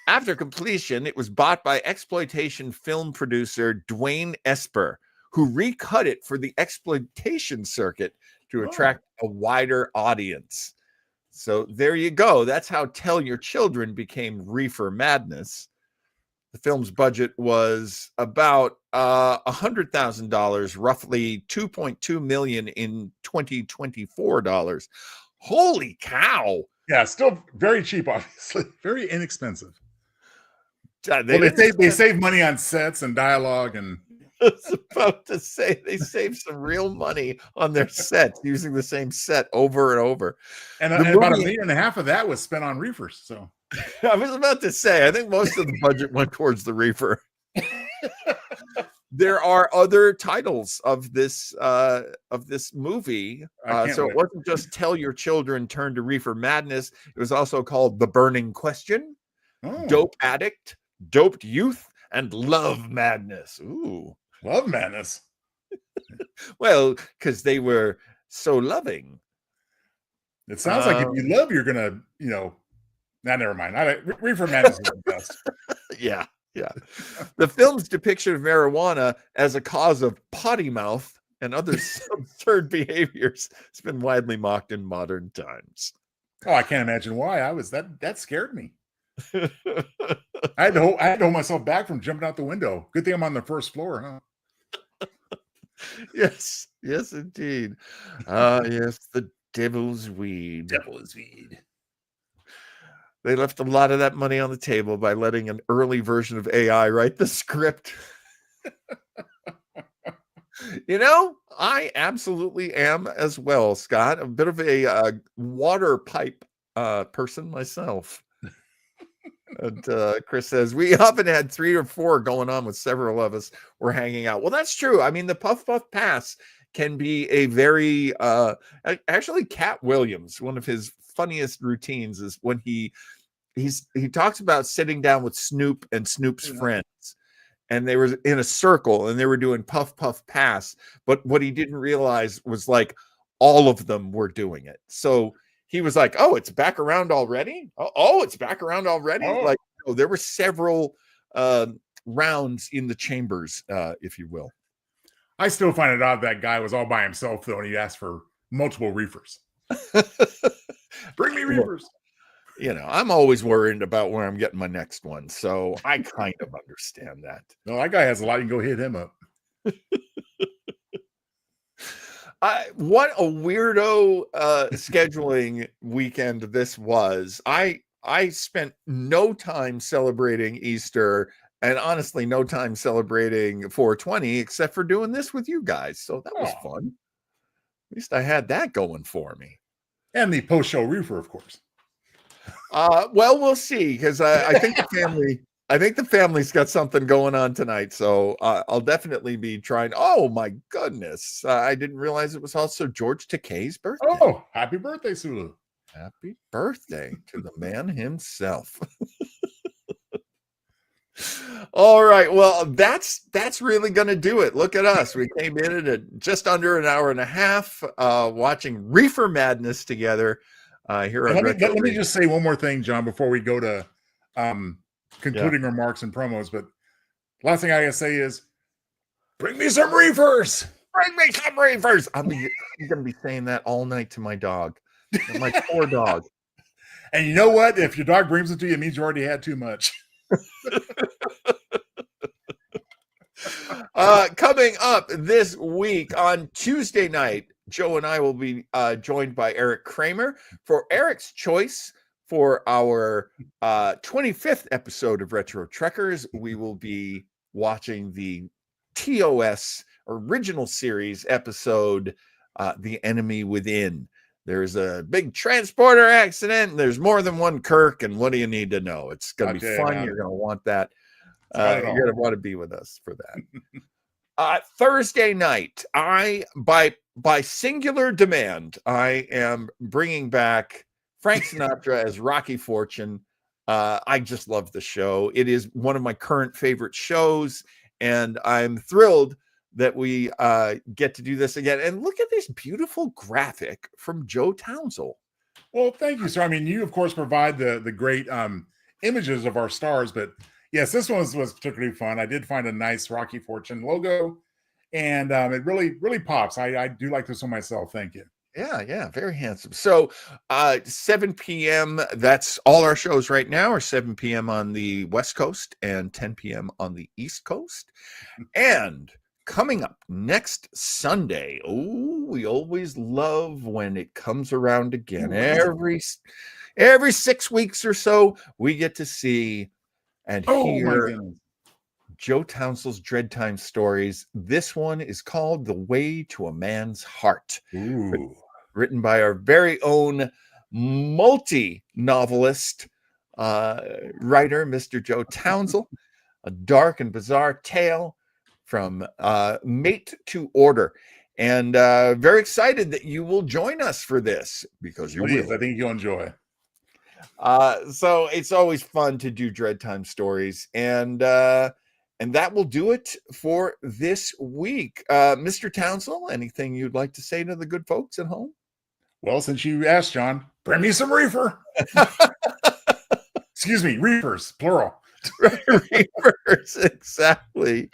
After completion, it was bought by exploitation film producer Dwayne Esper, who recut it for the exploitation circuit to attract a wider audience. So there you go. That's how Tell Your Children became Reefer Madness. The film's budget was about $100,000, roughly $2.2 million in 2024 dollars. Holy cow! Yeah, still very cheap, obviously. Very inexpensive. They save money on sets and dialogue, and I was about to say they saved some real money on their sets using the same set over and over. And about $1.5 million of that was spent on reefers. So I was about to say, I think most of the budget went towards the reefer. There are other titles of this movie. So it wasn't just Tell Your Children Turn to Reefer Madness. It was also called The Burning Question, Dope Addict, Doped Youth, and Love Madness. Ooh. Love Madness. Well, because they were so loving. It sounds like if you love, you're gonna, never mind. Reefer Madness is the best. Yeah. The film's depiction of marijuana as a cause of potty mouth and other absurd behaviors has been widely mocked in modern times. Oh, I can't imagine why. That scared me. I had to hold myself back from jumping out the window. Good thing I'm on the first floor, huh? Yes, indeed. Yes, the devil's weed. Devil's weed. They left a lot of that money on the table by letting an early version of AI write the script. I absolutely am as well, Scott. A bit of a water pipe person myself. And Chris says, we often had 3 or 4 going on with several of us were hanging out. Well, that's true. I mean, the Puff Puff Pass can be a very, actually Cat Williams, one of his funniest routines is when he talks about sitting down with Snoop and Snoop's friends. And they were in a circle and they were doing Puff Puff Pass. But what he didn't realize was like all of them were doing it. So he was like, oh, it's back around already? Oh, it's back around already? Oh. Like, there were several rounds in the chambers, if you will. I still find it odd that guy was all by himself, though, and he asked for multiple reefers. Bring me reefers. I'm always worried about where I'm getting my next one. So I kind of understand that. No, that guy has a lot. You can go hit him up. What a weirdo scheduling weekend this was. I spent no time celebrating Easter and honestly no time celebrating 420 except for doing this with you guys. So that was fun. At least I had that going for me. And the post-show reefer, of course. Well, we'll see because I think the family's got something going on tonight, so I'll definitely be trying. Oh my goodness, I didn't realize it was also George Takei's birthday. Oh, happy birthday, Sulu! Happy birthday to the man himself. All right, well, that's really gonna do it. Look at us. We came in at just under an hour and a half watching Reefer Madness together. Here let me just say one more thing, John, before we go to concluding remarks and promos. But last thing I gotta say is, bring me some reefers. Bring me some reefers. I'm gonna be saying that all night to my dog, my poor dog. And you know what? If your dog brings it to you, it means you already had too much. Coming up this week on Tuesday night, Joe and I will be joined by Eric Kramer for Eric's choice for our 25th episode of Retro Trekkers, we will be watching the TOS original series episode, The Enemy Within. There's a big transporter accident, and there's more than one Kirk, and what do you need to know? It's going to be fun. You're going to want that. You're going to want to be with us for that. Thursday night, by singular demand, I am bringing back Frank Sinatra as Rocky Fortune. I just love the show. It is one of my current favorite shows, and I'm thrilled that we get to do this again. And look at this beautiful graphic from Joe Townsend. Well, thank you, sir. I mean, you, of course, provide the great images of our stars, but yes, this one was particularly fun. I did find a nice Rocky Fortune logo, and it really pops. I do like this one myself. Thank you. Yeah, very handsome. So 7 p.m., that's all our shows right now are 7 p.m. on the West Coast and 10 p.m. on the East Coast. And coming up next Sunday, we always love when it comes around again. Every 6 weeks or so, we get to see and hear Joe Townsend's Dread Time stories. This one is called The Way to a Man's Heart. Written by our very own multi-novelist writer, Mr. Joe Townsend. A dark and bizarre tale from mate to order. And very excited that you will join us for this, because you will. I think you'll enjoy. So it's always fun to do Dread Time stories. And that will do it for this week. Mr. Townsend, anything you'd like to say to the good folks at home? Well, since you asked, John, bring me some reefer. Excuse me, reefers, plural. Reefers, exactly.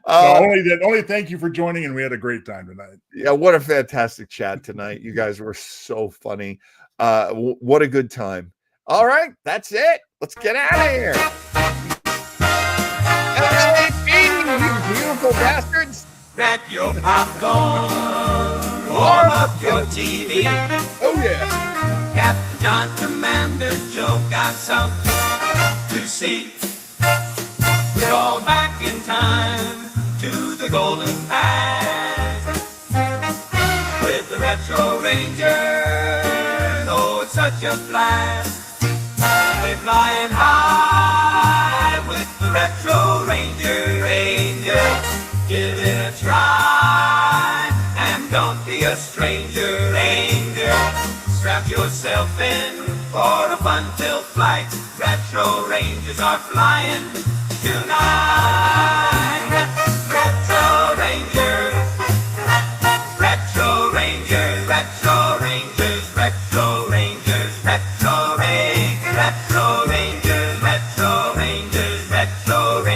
Only thank you for joining, and we had a great time tonight. Yeah, what a fantastic chat tonight. You guys were so funny. What a good time. All right, that's it. Let's get out of here. You beautiful bastards. Grab your popcorn, warm up your TV. Oh, yeah. Capt'n John, Cmdr, Joe got something to see. We're all back in time to the golden past with the Retro Ranger. Oh, it's such a blast. We're flying high with the Retro Ranger. Give it a try and don't be a stranger. Ranger, strap yourself in for a fun-filled flight. Retro Rangers are flying tonight. Retro Rangers, Retro Rangers, Retro Rangers, Retro Rangers, Retro Rangers, Retro Rangers, Retro Rangers, Retro Rangers.